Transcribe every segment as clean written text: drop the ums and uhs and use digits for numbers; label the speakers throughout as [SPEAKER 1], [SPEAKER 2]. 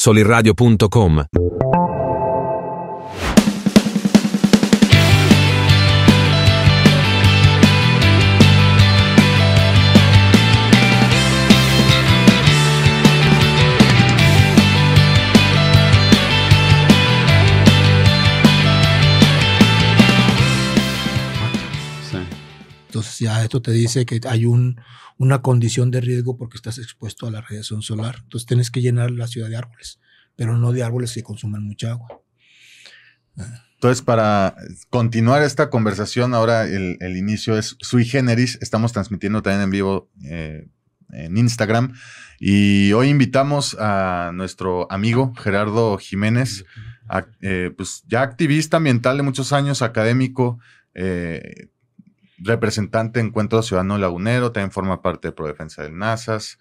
[SPEAKER 1] solirradio.com.
[SPEAKER 2] Entonces ya esto te dice que hay una condición de riesgo porque estás expuesto a la radiación solar. Entonces tienes que llenar la ciudad de árboles, pero no de árboles que consuman mucha agua.
[SPEAKER 3] Entonces, para continuar esta conversación, ahora el inicio es sui generis. Estamos transmitiendo también en vivo en Instagram. Y hoy invitamos a nuestro amigo Gerardo Jiménez, pues ya activista ambiental de muchos años, académico, representante de Encuentro Ciudadano Lagunero, también forma parte de Prodefensa del NASAS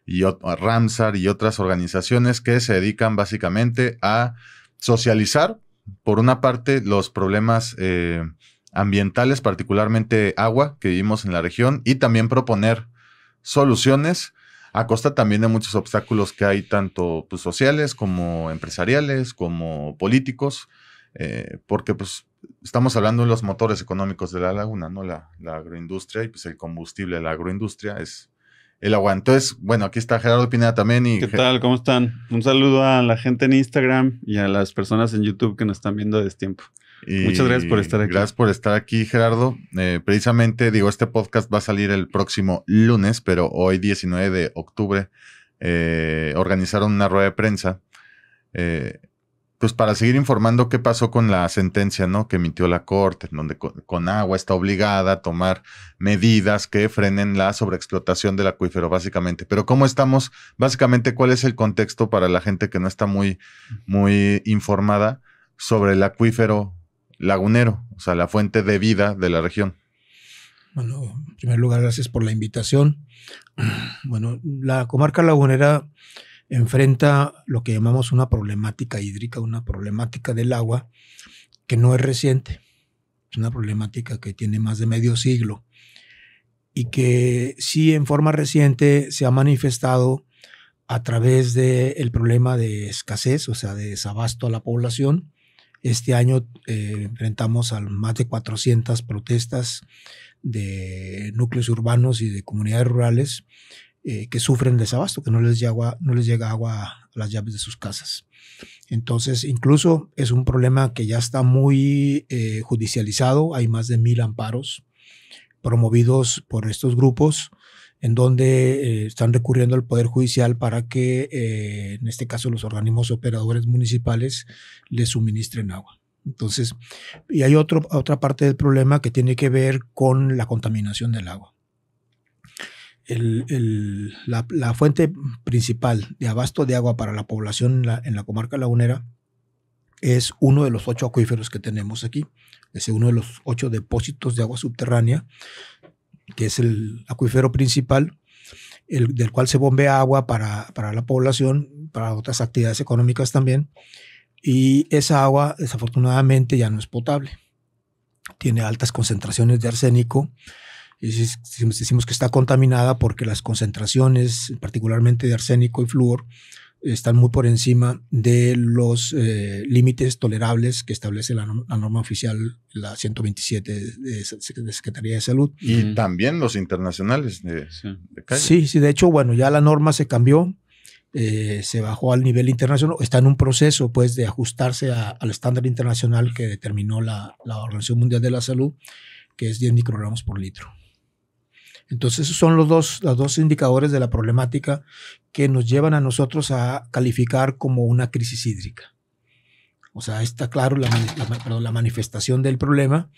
[SPEAKER 3] y Ramsar y otras organizaciones que se dedican básicamente a socializar, por una parte, los problemas ambientales, particularmente agua, que vivimos en la región, y también proponer soluciones a costa también de muchos obstáculos que hay, tanto pues, sociales como empresariales, como políticos, porque pues estamos hablando de los motores económicos de la laguna, ¿no? La agroindustria, y pues el combustible de la agroindustria es el agua. Entonces, bueno, aquí está Gerardo Pineda también.
[SPEAKER 4] ¿Qué tal? ¿Cómo están? Un saludo a la gente en Instagram y a las personas en YouTube que nos están viendo a destiempo. Muchas gracias por estar aquí.
[SPEAKER 3] Gracias por estar aquí, Gerardo. Precisamente, digo, este podcast va a salir el próximo lunes, pero hoy, 19 de octubre, organizaron una rueda de prensa pues para seguir informando qué pasó con la sentencia, ¿no?, que emitió la Corte, en donde Conagua está obligada a tomar medidas que frenen la sobreexplotación del acuífero, básicamente. Pero ¿cómo estamos? Básicamente, ¿cuál es el contexto para la gente que no está muy informada sobre el acuífero lagunero, o sea, la fuente de vida de la región?
[SPEAKER 2] Bueno, en primer lugar, gracias por la invitación. Bueno, la comarca lagunera enfrenta lo que llamamos una problemática hídrica, una problemática del agua que no es reciente. Es una problemática que tiene más de medio siglo y que sí en forma reciente se ha manifestado a través del problema de escasez, o sea, de desabasto a la población. Este año enfrentamos a más de 400 protestas de núcleos urbanos y de comunidades rurales que sufren desabasto, que no les llega agua a las llaves de sus casas. Entonces, incluso es un problema que ya está muy judicializado. Hay más de 1,000 amparos promovidos por estos grupos en donde están recurriendo al Poder Judicial para que, en este caso, los organismos operadores municipales les suministren agua. Entonces, y hay otra parte del problema que tiene que ver con la contaminación del agua. La fuente principal de abasto de agua para la población en la comarca lagunera es uno de los 8 acuíferos que tenemos aquí. Es uno de los 8 depósitos de agua subterránea, que es el acuífero principal, del cual se bombea agua para la población, para otras actividades económicas también. Y esa agua, desafortunadamente, ya no es potable. Tiene altas concentraciones de arsénico. Y decimos que está contaminada porque las concentraciones, particularmente de arsénico y flúor, están muy por encima de los límites tolerables que establece la norma oficial, la 127 de Secretaría de Salud.
[SPEAKER 3] Y también los internacionales de calle.
[SPEAKER 2] Sí, de hecho, bueno, ya la norma se cambió, se bajó al nivel internacional, está en un proceso pues de ajustarse al estándar internacional que determinó la Organización Mundial de la Salud, que es 10 microgramos por litro. Entonces, esos son los dos indicadores de la problemática que nos llevan a nosotros a calificar como una crisis hídrica. O sea, está claro la manifestación del problema,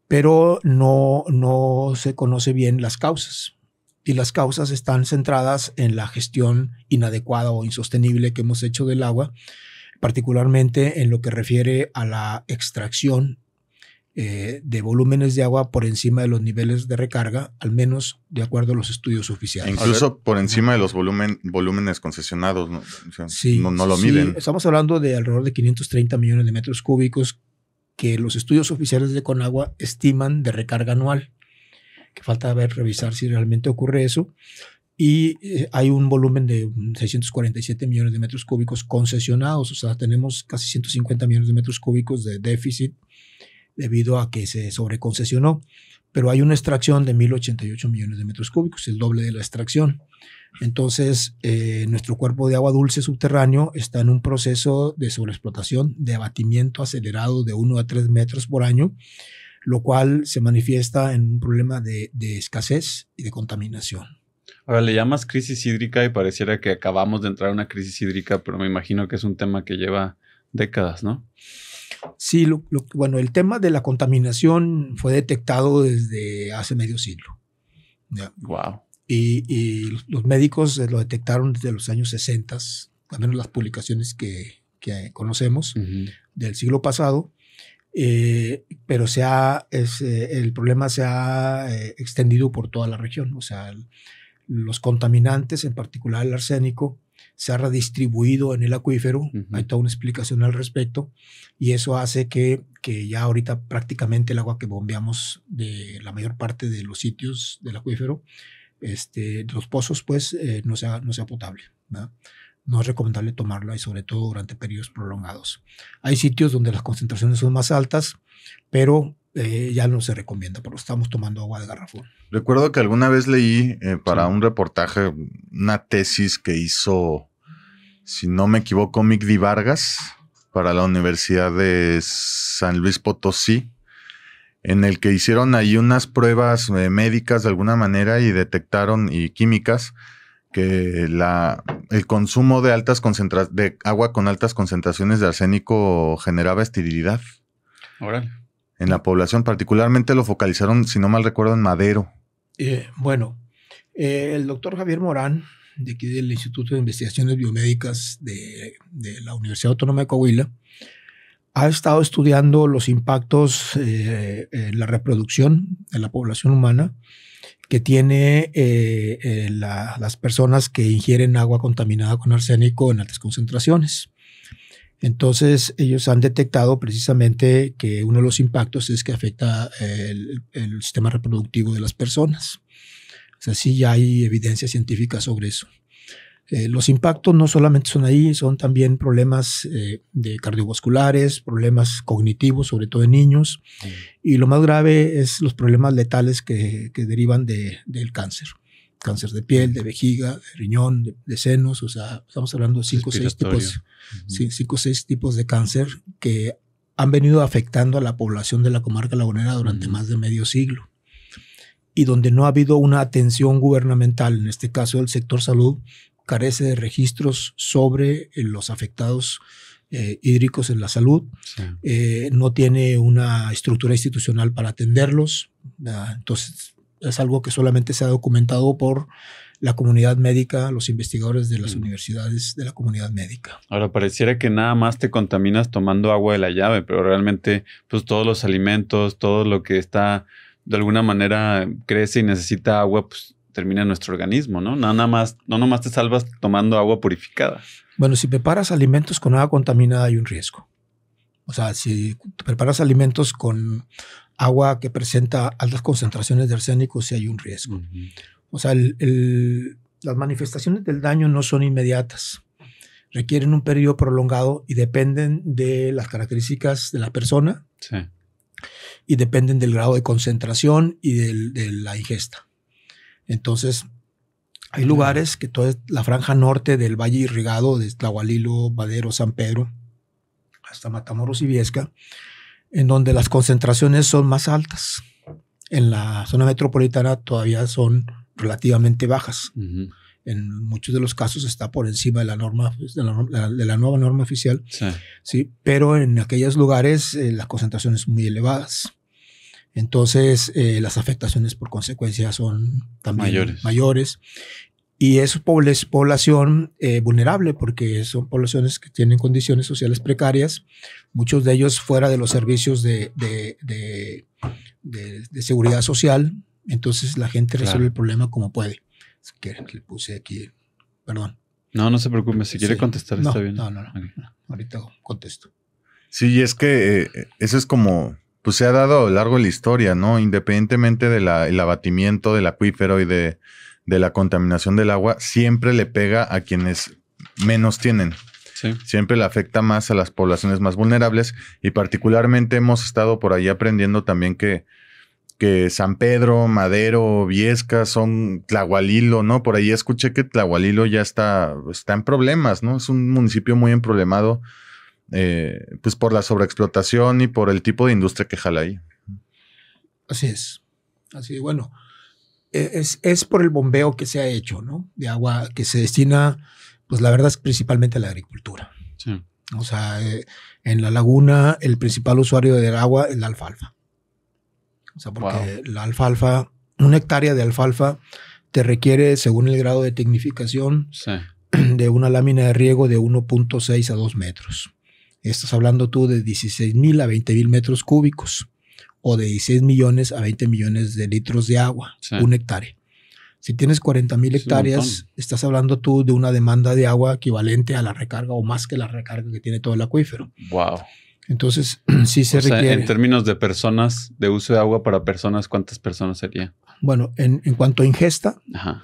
[SPEAKER 2] pero no se conoce bien las causas. Y las causas están centradas en la gestión inadecuada o insostenible que hemos hecho del agua, particularmente en lo que refiere a la extracción de volúmenes de agua por encima de los niveles de recarga, al menos de acuerdo a los estudios oficiales.
[SPEAKER 3] Incluso por encima de los volúmenes concesionados, ¿no? O sea,
[SPEAKER 2] sí,
[SPEAKER 3] no lo
[SPEAKER 2] sí,
[SPEAKER 3] miden.
[SPEAKER 2] Estamos hablando de alrededor de 530 millones de metros cúbicos que los estudios oficiales de Conagua estiman de recarga anual, que falta revisar si realmente ocurre eso. y hay un volumen de 647 millones de metros cúbicos concesionados, o sea, tenemos casi 150 millones de metros cúbicos de déficit debido a que se sobreconcesionó, pero hay una extracción de 1.088 millones de metros cúbicos, el doble de la extracción. Entonces, nuestro cuerpo de agua dulce subterráneo está en un proceso de sobreexplotación, de abatimiento acelerado de 1 a 3 metros por año, lo cual se manifiesta en un problema de escasez y de contaminación.
[SPEAKER 4] Ahora, le llamas crisis hídrica y pareciera que acabamos de entrar a una crisis hídrica, pero me imagino que es un tema que lleva décadas, ¿no?
[SPEAKER 2] Sí, bueno, el tema de la contaminación fue detectado desde hace medio siglo. ¿Ya?
[SPEAKER 4] Wow.
[SPEAKER 2] Y los médicos lo detectaron desde los años 60, al menos las publicaciones que conocemos del siglo pasado, pero el problema se ha extendido por toda la región. O sea, los contaminantes, en particular el arsénico, se ha redistribuido en el acuífero. Hay toda una explicación al respecto, y eso hace que ya ahorita prácticamente el agua que bombeamos de la mayor parte de los sitios del acuífero, los pozos, pues no sea potable, ¿verdad? No es recomendable tomarla, y sobre todo durante periodos prolongados. Hay sitios donde las concentraciones son más altas, pero ya no se recomienda, pero estamos tomando agua de garrafón.
[SPEAKER 3] Recuerdo que alguna vez leí para un reportaje una tesis que hizo, si no me equivoco, Migdi Vargas para la Universidad de San Luis Potosí, en el que hicieron ahí unas pruebas médicas de alguna manera y detectaron, y químicas, que el consumo de agua con altas concentraciones de arsénico generaba esterilidad.
[SPEAKER 4] Órale.
[SPEAKER 3] En la población, particularmente lo focalizaron, si no mal recuerdo, en Madero.
[SPEAKER 2] El doctor Javier Morán, de aquí del Instituto de Investigaciones Biomédicas de la Universidad Autónoma de Coahuila, ha estado estudiando los impactos en la reproducción de la población humana que tiene las personas que ingieren agua contaminada con arsénico en altas concentraciones. Entonces, ellos han detectado precisamente que uno de los impactos es que afecta el sistema reproductivo de las personas. O sea, sí ya hay evidencia científica sobre eso. Los impactos no solamente son ahí, son también problemas de cardiovasculares, problemas cognitivos, sobre todo en niños, y lo más grave es los problemas letales que derivan del cáncer. Cáncer de piel, de vejiga, de riñón, de senos. O sea, estamos hablando de 5 o 6 tipos de cáncer que han venido afectando a la población de la comarca lagunera durante más de medio siglo, y donde no ha habido una atención gubernamental, en este caso el sector salud, carece de registros sobre los afectados hídricos en la salud. Sí. No tiene una estructura institucional para atenderlos. Entonces, es algo que solamente se ha documentado por la comunidad médica, los investigadores de las universidades de la comunidad médica.
[SPEAKER 4] Ahora, pareciera que nada más te contaminas tomando agua de la llave, pero realmente pues todos los alimentos, todo lo que está de alguna manera crece y necesita agua, pues termina en nuestro organismo, ¿no? No nomás te salvas tomando agua purificada.
[SPEAKER 2] Bueno, si preparas alimentos con agua contaminada hay un riesgo. O sea, si preparas alimentos con agua que presenta altas concentraciones de arsénico, sí hay un riesgo. O sea, las manifestaciones del daño no son inmediatas. Requieren un periodo prolongado y dependen de las características de la persona.
[SPEAKER 4] Sí.
[SPEAKER 2] Y dependen del grado de concentración y de la ingesta. Entonces, hay lugares que toda la franja norte del Valle Irrigado, de Tlahualilo, Madero, San Pedro, hasta Matamoros y Viesca, en donde las concentraciones son más altas. En la zona metropolitana todavía son relativamente bajas. En muchos de los casos está por encima de la norma, de la nueva norma oficial.
[SPEAKER 4] Sí.
[SPEAKER 2] Sí, pero en aquellos lugares las concentraciones son muy elevadas. Entonces, las afectaciones por consecuencia son también mayores. Y es población vulnerable, porque son poblaciones que tienen condiciones sociales precarias, muchos de ellos fuera de los servicios de seguridad social. Entonces, la gente resuelve el problema como puede. Si quieren, le puse aquí, perdón.
[SPEAKER 4] No se preocupe, si quiere contestar está bien.
[SPEAKER 2] No, ahorita contesto.
[SPEAKER 3] Sí, es que eso es como, pues se ha dado a lo largo de la historia, ¿no? Independientemente del abatimiento del acuífero y de de la contaminación del agua siempre le pega a quienes menos tienen.
[SPEAKER 4] Sí.
[SPEAKER 3] Siempre le afecta más a las poblaciones más vulnerables y particularmente hemos estado por ahí aprendiendo también que San Pedro, Madero, Viesca son Tlahualilo, ¿no? Por ahí escuché que Tlahualilo ya está en problemas, ¿no? Es un municipio muy emproblemado, pues por la sobreexplotación y por el tipo de industria que jala ahí.
[SPEAKER 2] Así es. Así, bueno, es por el bombeo que se ha hecho, ¿no? De agua que se destina, pues la verdad es principalmente a la agricultura.
[SPEAKER 4] Sí.
[SPEAKER 2] O sea, en la laguna el principal usuario del agua es la alfalfa. O sea, porque la alfalfa, una hectárea de alfalfa te requiere, según el grado de tecnificación,
[SPEAKER 4] Sí.
[SPEAKER 2] de una lámina de riego de 1.6 a 2 metros. Estás hablando tú de 16,000 a 20,000 metros cúbicos o de 16 millones a 20 millones de litros de agua,
[SPEAKER 4] Sí.
[SPEAKER 2] una hectárea. Si tienes 40,000
[SPEAKER 4] Es un
[SPEAKER 2] hectáreas,
[SPEAKER 4] montón.
[SPEAKER 2] estás hablando tú de una demanda de agua equivalente a la recarga o más que la recarga que tiene todo el acuífero.
[SPEAKER 4] Wow.
[SPEAKER 2] Entonces, sí se
[SPEAKER 4] O sea,
[SPEAKER 2] requiere.
[SPEAKER 4] en términos de personas, de uso de agua para personas, ¿cuántas personas sería?
[SPEAKER 2] Bueno, en cuanto a ingesta,
[SPEAKER 4] Ajá.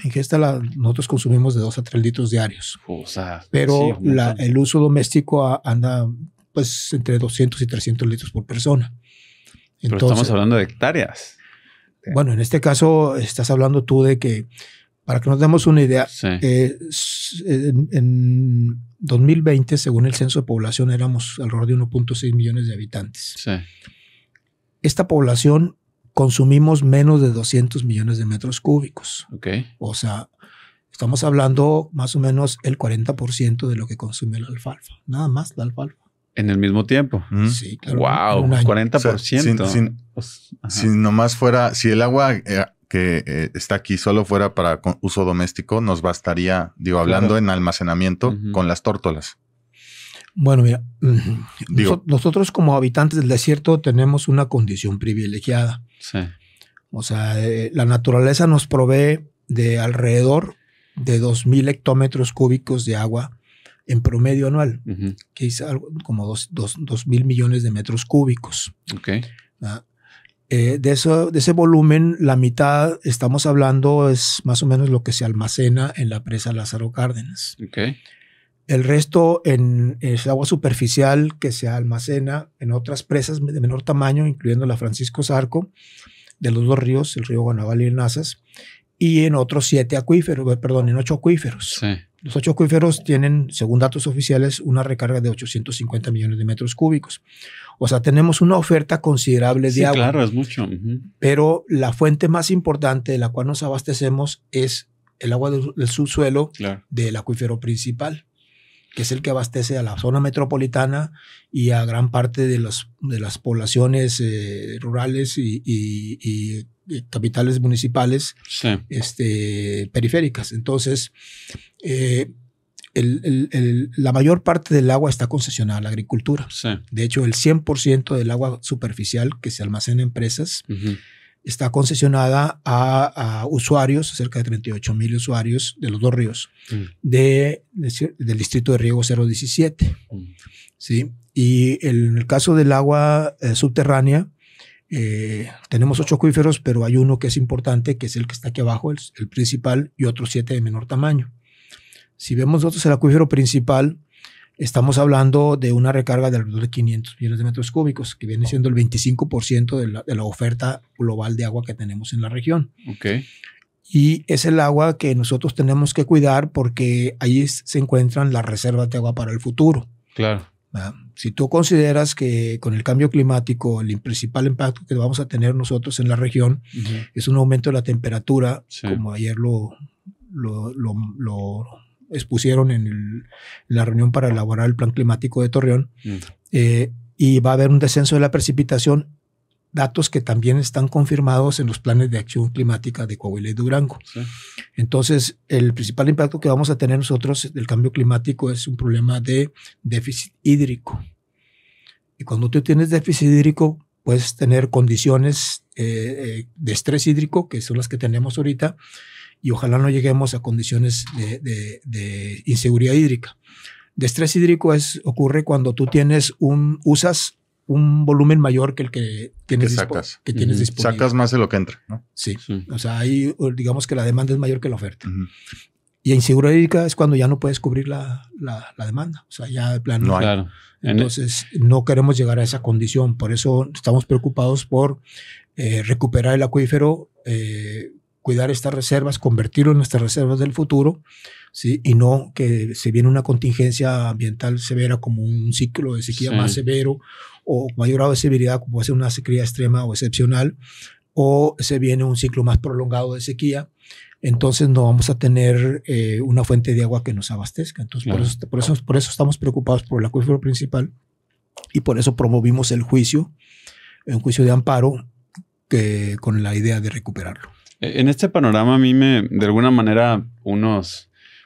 [SPEAKER 2] nosotros consumimos de 2 a 3 litros diarios.
[SPEAKER 4] O sea,
[SPEAKER 2] Pero
[SPEAKER 4] sí, un montón.
[SPEAKER 2] el uso doméstico anda pues entre 200 y 300 litros por persona.
[SPEAKER 4] Pero estamos hablando de hectáreas.
[SPEAKER 2] Bueno, en este caso estás hablando tú de que, para que nos demos una idea,
[SPEAKER 4] Sí.
[SPEAKER 2] en 2020, según el censo de población, éramos alrededor de 1.6 millones de habitantes.
[SPEAKER 4] Sí.
[SPEAKER 2] Esta población consumimos menos de 200 millones de metros cúbicos.
[SPEAKER 4] Ok.
[SPEAKER 2] O sea, estamos hablando más o menos el 40% de lo que consume la alfalfa. Nada más la alfalfa.
[SPEAKER 4] En el mismo tiempo.
[SPEAKER 2] Sí, claro. en
[SPEAKER 4] Wow,
[SPEAKER 2] un año.
[SPEAKER 4] 40%.
[SPEAKER 3] O sea, si nomás fuera, si el agua que está aquí solo fuera para uso doméstico, nos bastaría, digo, hablando
[SPEAKER 4] Claro.
[SPEAKER 3] en almacenamiento,
[SPEAKER 4] Ujú.
[SPEAKER 3] con las tórtolas.
[SPEAKER 2] Bueno, mira,
[SPEAKER 3] Digo-
[SPEAKER 2] nosotros como habitantes del desierto tenemos una condición privilegiada.
[SPEAKER 4] Sí.
[SPEAKER 2] O sea, la naturaleza nos provee de alrededor de 2,000 hectómetros cúbicos de agua en promedio anual,
[SPEAKER 4] Ujú.
[SPEAKER 2] que es algo como 2,000 millones de metros cúbicos.
[SPEAKER 4] Ok.
[SPEAKER 2] ¿Verdad? De ese volumen, la mitad, estamos hablando, es más o menos lo que se almacena en la presa Lázaro Cárdenas.
[SPEAKER 4] Ok.
[SPEAKER 2] El resto es agua superficial que se almacena en otras presas de menor tamaño, incluyendo la Francisco Zarco, de los dos ríos, el río Guanabal y el Nazas, y en otros en 8 acuíferos.
[SPEAKER 4] Sí.
[SPEAKER 2] Los 8 acuíferos tienen, según datos oficiales, una recarga de 850 millones de metros cúbicos. O sea, tenemos una oferta considerable de
[SPEAKER 4] Sí,
[SPEAKER 2] agua.
[SPEAKER 4] claro, es mucho. Ujú.
[SPEAKER 2] Pero la fuente más importante de la cual nos abastecemos es el agua del subsuelo
[SPEAKER 4] Claro.
[SPEAKER 2] del acuífero principal, que es el que abastece a la zona metropolitana y a gran parte de las poblaciones rurales y capitales municipales
[SPEAKER 4] Sí.
[SPEAKER 2] periféricas. Entonces, la mayor parte del agua está concesionada a la agricultura.
[SPEAKER 4] Sí.
[SPEAKER 2] De hecho, el 100% del agua superficial que se almacena en presas
[SPEAKER 4] Ujú.
[SPEAKER 2] está concesionada a usuarios, cerca de 38,000 usuarios de los dos ríos,
[SPEAKER 4] Mm.
[SPEAKER 2] del distrito de riego 017.
[SPEAKER 4] Mm.
[SPEAKER 2] ¿Sí? Y en el caso del agua subterránea, tenemos 8 acuíferos, pero hay uno que es importante, que es el que está aquí abajo, el principal, y otros 7 de menor tamaño. Si vemos nosotros el acuífero principal, estamos hablando de una recarga de alrededor de 500 millones de metros cúbicos, que viene siendo el 25% de la oferta global de agua que tenemos en la región.
[SPEAKER 4] Ok.
[SPEAKER 2] Y es el agua que nosotros tenemos que cuidar porque ahí se encuentran las reservas de agua para el futuro.
[SPEAKER 4] Claro.
[SPEAKER 2] ¿Verdad? Si tú consideras que con el cambio climático el principal impacto que vamos a tener nosotros en la región
[SPEAKER 4] Ujú.
[SPEAKER 2] es un aumento de la temperatura,
[SPEAKER 4] Sí.
[SPEAKER 2] como ayer lo expusieron en la reunión para elaborar el plan climático de Torreón,
[SPEAKER 4] Mm.
[SPEAKER 2] y va a haber un descenso de la precipitación, datos que también están confirmados en los planes de acción climática de Coahuila y Durango.
[SPEAKER 4] Sí.
[SPEAKER 2] Entonces, el principal impacto que vamos a tener nosotros del cambio climático es un problema de déficit hídrico. Y cuando tú tienes déficit hídrico, puedes tener condiciones de estrés hídrico, que son las que tenemos ahorita, y ojalá no lleguemos a condiciones de inseguridad hídrica. De estrés hídrico ocurre cuando tú usas un volumen mayor que el que tienes,
[SPEAKER 3] que
[SPEAKER 2] tienes disponible.
[SPEAKER 3] Sacas más de lo que entra, ¿no?
[SPEAKER 2] Sí. O sea, ahí digamos que la demanda es mayor que la oferta.
[SPEAKER 3] Uh-huh.
[SPEAKER 2] Y en seguridad hídrica es cuando ya no puedes cubrir la demanda. O sea, ya de plano.
[SPEAKER 3] No hay.
[SPEAKER 4] Claro.
[SPEAKER 2] Entonces, no queremos llegar a esa condición. Por eso estamos preocupados por recuperar el acuífero, cuidar estas reservas, convertirlo en nuestras reservas del futuro, ¿sí? Y no que se viene una contingencia ambiental severa como un ciclo de sequía más severo o mayor grado de severidad, como puede ser una sequía extrema o excepcional, o se viene un ciclo más prolongado de sequía. Entonces no vamos a tener una fuente de agua que nos abastezca. Entonces por eso estamos preocupados por el acuífero principal y por eso promovimos un juicio de amparo con la idea de recuperarlo.
[SPEAKER 4] En este panorama a mí de alguna manera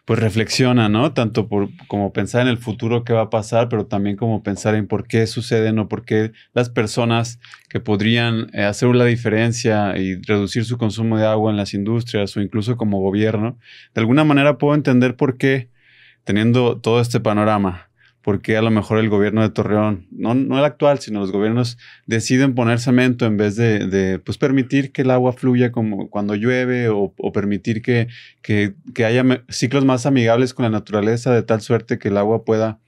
[SPEAKER 4] pues reflexiona, ¿no? Tanto como pensar en el futuro que va a pasar, pero también como pensar en por qué suceden o por qué las personas que podrían hacer la diferencia y reducir su consumo de agua en las industrias o incluso como gobierno, de alguna manera puedo entender por qué, teniendo todo este panorama, por qué a lo mejor el gobierno de Torreón, no el actual, sino los gobiernos deciden poner cemento en vez de pues permitir que el agua fluya como cuando llueve o permitir que haya ciclos más amigables con la naturaleza de tal suerte que el agua pueda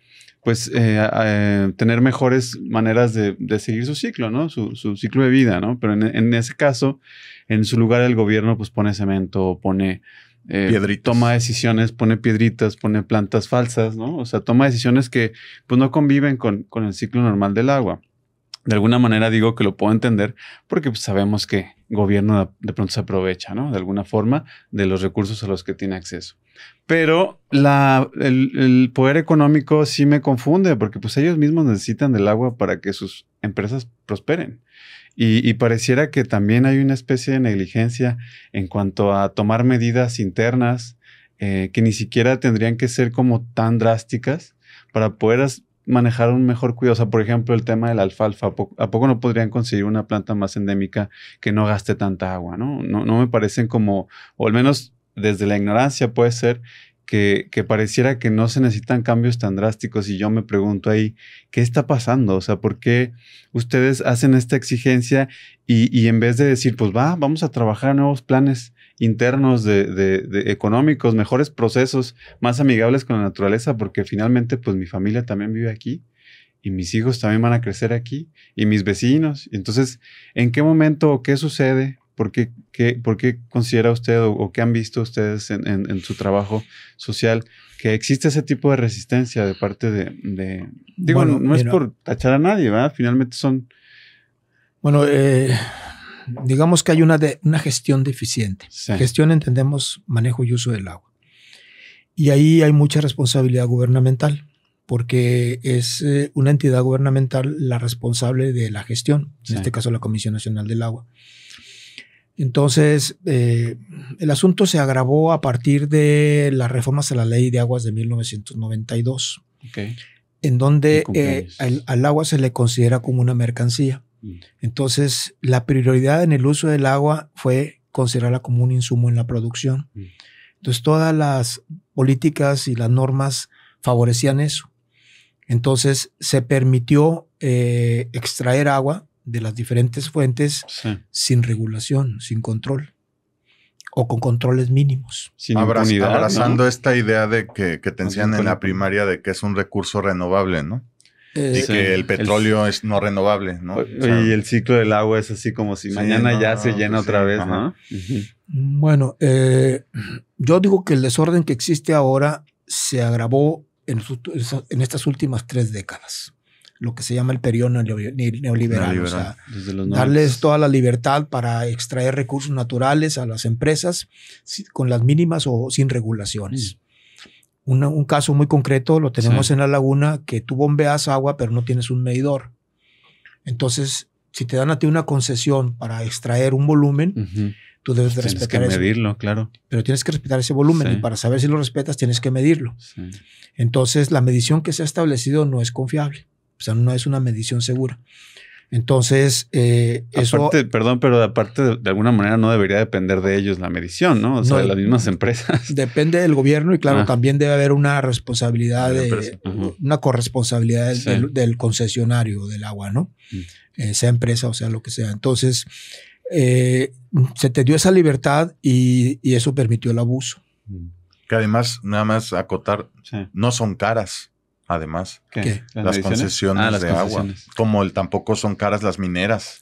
[SPEAKER 4] pues tener mejores maneras de seguir su ciclo, ¿no? Su ciclo de vida, ¿no? Pero en ese caso, en su lugar el gobierno pues pone cemento, pone toma decisiones, pone piedritas, pone plantas falsas, ¿no? O sea, toma decisiones que pues no conviven con el ciclo normal del agua. De alguna manera digo que lo puedo entender porque pues, sabemos que el gobierno de pronto se aprovecha, ¿no? De alguna forma de los recursos a los que tiene acceso. Pero el poder económico sí me confunde porque pues ellos mismos necesitan del agua para que sus empresas prosperen. Y pareciera que también hay una especie de negligencia en cuanto a tomar medidas internas que ni siquiera tendrían que ser como tan drásticas para poder manejar un mejor cuidado. O sea, por ejemplo, el tema de la alfalfa. ¿A poco no podrían conseguir una planta más endémica que no gaste tanta agua, ¿no? No me parecen como, o al menos desde la ignorancia puede ser, que pareciera que no se necesitan cambios tan drásticos y yo me pregunto ahí, ¿qué está pasando? O sea, ¿por qué ustedes hacen esta exigencia y en vez de decir, pues vamos a trabajar nuevos planes internos de económicos, mejores procesos, más amigables con la naturaleza? Porque finalmente, pues mi familia también vive aquí y mis hijos también van a crecer aquí y mis vecinos. Entonces, ¿en qué momento o qué sucede? ¿Por qué considera usted o qué han visto ustedes en su trabajo social que existe ese tipo de resistencia de parte de digo, bueno, no es por tachar a nadie, ¿verdad? Finalmente son...
[SPEAKER 2] Bueno, digamos que hay una gestión deficiente. Sí. Gestión entendemos manejo y uso del agua. Y ahí hay mucha responsabilidad gubernamental, porque es una entidad gubernamental la responsable de la gestión, en este caso la Comisión Nacional del Agua. Entonces, el asunto se agravó a partir de las reformas a la Ley de Aguas de 1992, en donde al agua se le considera como una mercancía. Entonces, la prioridad en el uso del agua fue considerarla como un insumo en la producción. Entonces, todas las políticas y las normas favorecían eso. Entonces, se permitió extraer agua de las diferentes fuentes sin regulación, sin control o con controles mínimos.
[SPEAKER 3] Sin abrazando, ¿no? Esta idea de que te enseñan en la primaria de que es un recurso renovable, ¿no? Y que el petróleo es no renovable, ¿no?
[SPEAKER 4] O sea, y el ciclo del agua es así como si mañana ya se llena otra vez, ¿no?
[SPEAKER 2] Bueno, yo digo que el desorden que existe ahora se agravó en estas últimas 3 décadas. Lo que se llama el periodo neoliberal. O sea, darles toda la libertad para extraer recursos naturales a las empresas con las mínimas o sin regulaciones. Un caso muy concreto lo tenemos en la laguna, que tú bombeas agua pero no tienes un medidor. Entonces, si te dan a ti una concesión para extraer un volumen, tú debes de respetar eso.
[SPEAKER 4] Tienes que medirlo, claro.
[SPEAKER 2] Pero tienes que respetar ese volumen y para saber si lo respetas tienes que medirlo. Entonces, la medición que se ha establecido no es confiable. O sea, no es una medición segura. Entonces, eso...
[SPEAKER 4] Aparte, perdón, pero aparte de alguna manera no debería depender de ellos la medición, ¿no? O sea, de las mismas empresas.
[SPEAKER 2] Depende del gobierno y claro, también debe haber una responsabilidad, una corresponsabilidad del concesionario del agua, ¿no? Sea empresa o sea lo que sea. Entonces, se te dio esa libertad y eso permitió el abuso.
[SPEAKER 3] Que además, nada más acotar, no son caras. Además, las concesiones de agua, como tampoco son caras las mineras.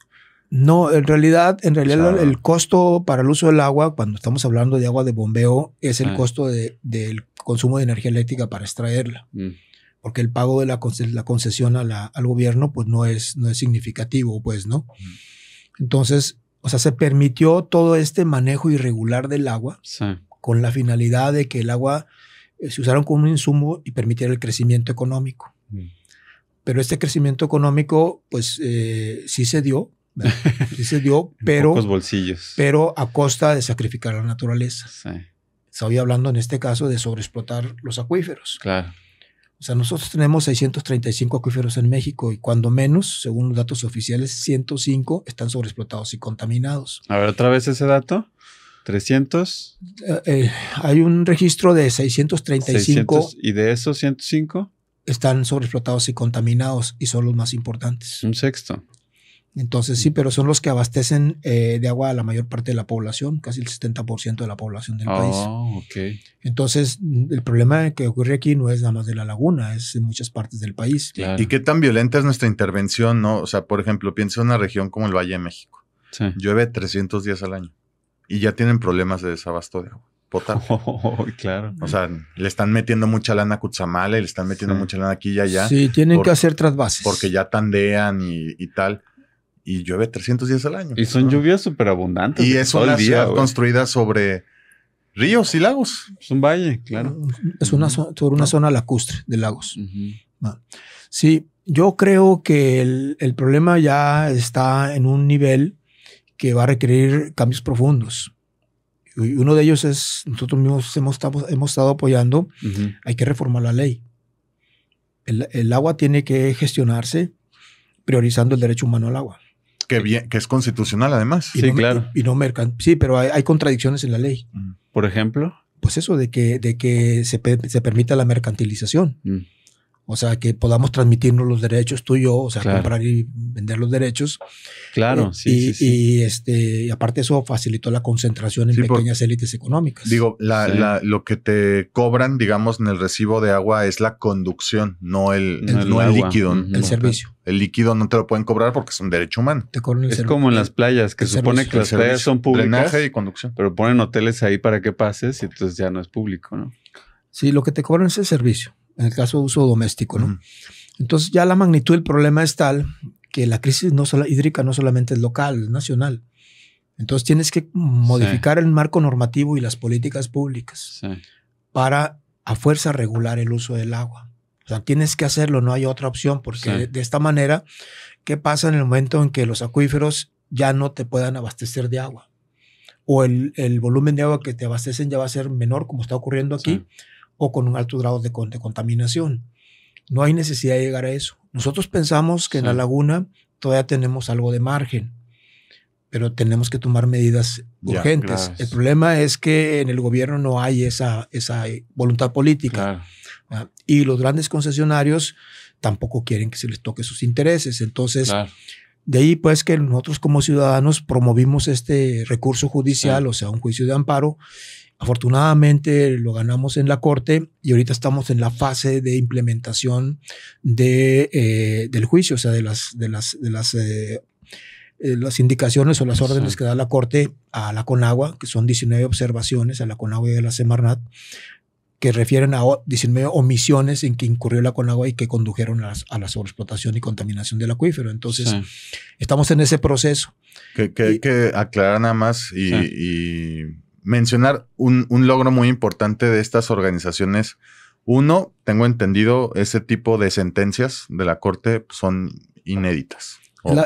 [SPEAKER 2] No, en realidad el costo para el uso del agua, cuando estamos hablando de agua de bombeo, es el costo del consumo de energía eléctrica para extraerla. Porque el pago de la concesión al gobierno pues no es significativo, pues, ¿no? Entonces, o sea, se permitió todo este manejo irregular del agua con la finalidad de que el agua se usaron como un insumo y permitiera el crecimiento económico. Pero este crecimiento económico, pues, sí se dio, ¿verdad? Sí se dio, pero,
[SPEAKER 4] pocos bolsillos.
[SPEAKER 2] Pero a costa de sacrificar la naturaleza. Estoy hablando en este caso de sobreexplotar los acuíferos.
[SPEAKER 4] Claro.
[SPEAKER 2] O sea, nosotros tenemos 635 acuíferos en México y cuando menos, según los datos oficiales, 105 están sobreexplotados y contaminados.
[SPEAKER 4] A ver, otra vez ese dato. 300.
[SPEAKER 2] Hay un registro de 635.
[SPEAKER 4] 600, ¿y de esos 105?
[SPEAKER 2] Están sobreexplotados y contaminados y son los más importantes.
[SPEAKER 4] Un sexto.
[SPEAKER 2] Entonces sí, pero son los que abastecen de agua a la mayor parte de la población, casi el 70% de la población del país.
[SPEAKER 4] Ok.
[SPEAKER 2] Entonces el problema que ocurre aquí no es nada más de la laguna, es en muchas partes del país.
[SPEAKER 3] Claro. ¿Y qué tan violenta es nuestra intervención, no? O sea, por ejemplo, piensa en una región como el Valle de México. Llueve 300 días al año. Y ya tienen problemas de desabasto de agua potable.
[SPEAKER 4] Claro.
[SPEAKER 3] O sea, le están metiendo mucha lana a Cutzamala y le están metiendo mucha lana aquí y allá.
[SPEAKER 2] Sí, tienen que hacer trasvases.
[SPEAKER 3] Porque ya tandean y tal. Y llueve 300 días al año.
[SPEAKER 4] Y son lluvias súper abundantes.
[SPEAKER 3] Y es una ciudad construida sobre ríos y lagos.
[SPEAKER 4] Es un valle, claro.
[SPEAKER 2] Es sobre una zona lacustre de lagos. Sí, yo creo que el problema ya está en un nivel que va a requerir cambios profundos. Y uno de ellos es, nosotros mismos hemos estado apoyando, hay que reformar la ley. El agua tiene que gestionarse priorizando el derecho humano al agua.
[SPEAKER 3] Que es constitucional además.
[SPEAKER 4] Claro.
[SPEAKER 2] Sí, pero hay contradicciones en la ley.
[SPEAKER 4] Por ejemplo.
[SPEAKER 2] Pues eso, de que se permita la mercantilización. O sea, que podamos transmitirnos los derechos tú y yo, o sea, comprar y vender los derechos.
[SPEAKER 4] Claro,
[SPEAKER 2] Y aparte eso facilitó la concentración en pequeñas élites económicas.
[SPEAKER 3] Digo, lo que te cobran, digamos, en el recibo de agua es la conducción, no el líquido.
[SPEAKER 2] El servicio.
[SPEAKER 3] El líquido no te lo pueden cobrar porque es un derecho humano.
[SPEAKER 4] Es como en las playas, que se supone que las playas son públicas.
[SPEAKER 3] Drenaje y conducción.
[SPEAKER 4] Pero ponen hoteles ahí para que pases y entonces ya no es público, ¿no?
[SPEAKER 2] Sí, lo que te cobran es el servicio. En el caso de uso doméstico, ¿no? Entonces ya la magnitud del problema es tal que la crisis hídrica no solamente es local, es nacional. Entonces tienes que modificar el marco normativo y las políticas públicas para a fuerza regular el uso del agua. O sea, tienes que hacerlo, no hay otra opción, porque de esta manera, ¿qué pasa en el momento en que los acuíferos ya no te puedan abastecer de agua? O el volumen de agua que te abastecen ya va a ser menor, como está ocurriendo aquí, o con un alto grado de contaminación. No hay necesidad de llegar a eso. Nosotros pensamos que en la laguna todavía tenemos algo de margen, pero tenemos que tomar medidas urgentes. El problema es que en el gobierno no hay esa voluntad política. Y los grandes concesionarios tampoco quieren que se les toque sus intereses. Entonces, de ahí pues que nosotros como ciudadanos promovimos este recurso judicial, o sea, un juicio de amparo. Afortunadamente lo ganamos en la corte y ahorita estamos en la fase de implementación del juicio, o sea, de las indicaciones o las órdenes que da la corte a la Conagua, que son 19 observaciones a la Conagua y a la Semarnat, que refieren a 19 omisiones en que incurrió la Conagua y que condujeron a la sobreexplotación y contaminación del acuífero. Entonces, estamos en ese proceso.
[SPEAKER 3] Que hay que aclarar nada más y mencionar un logro muy importante de estas organizaciones. Uno, tengo entendido, ese tipo de sentencias de la Corte son inéditas.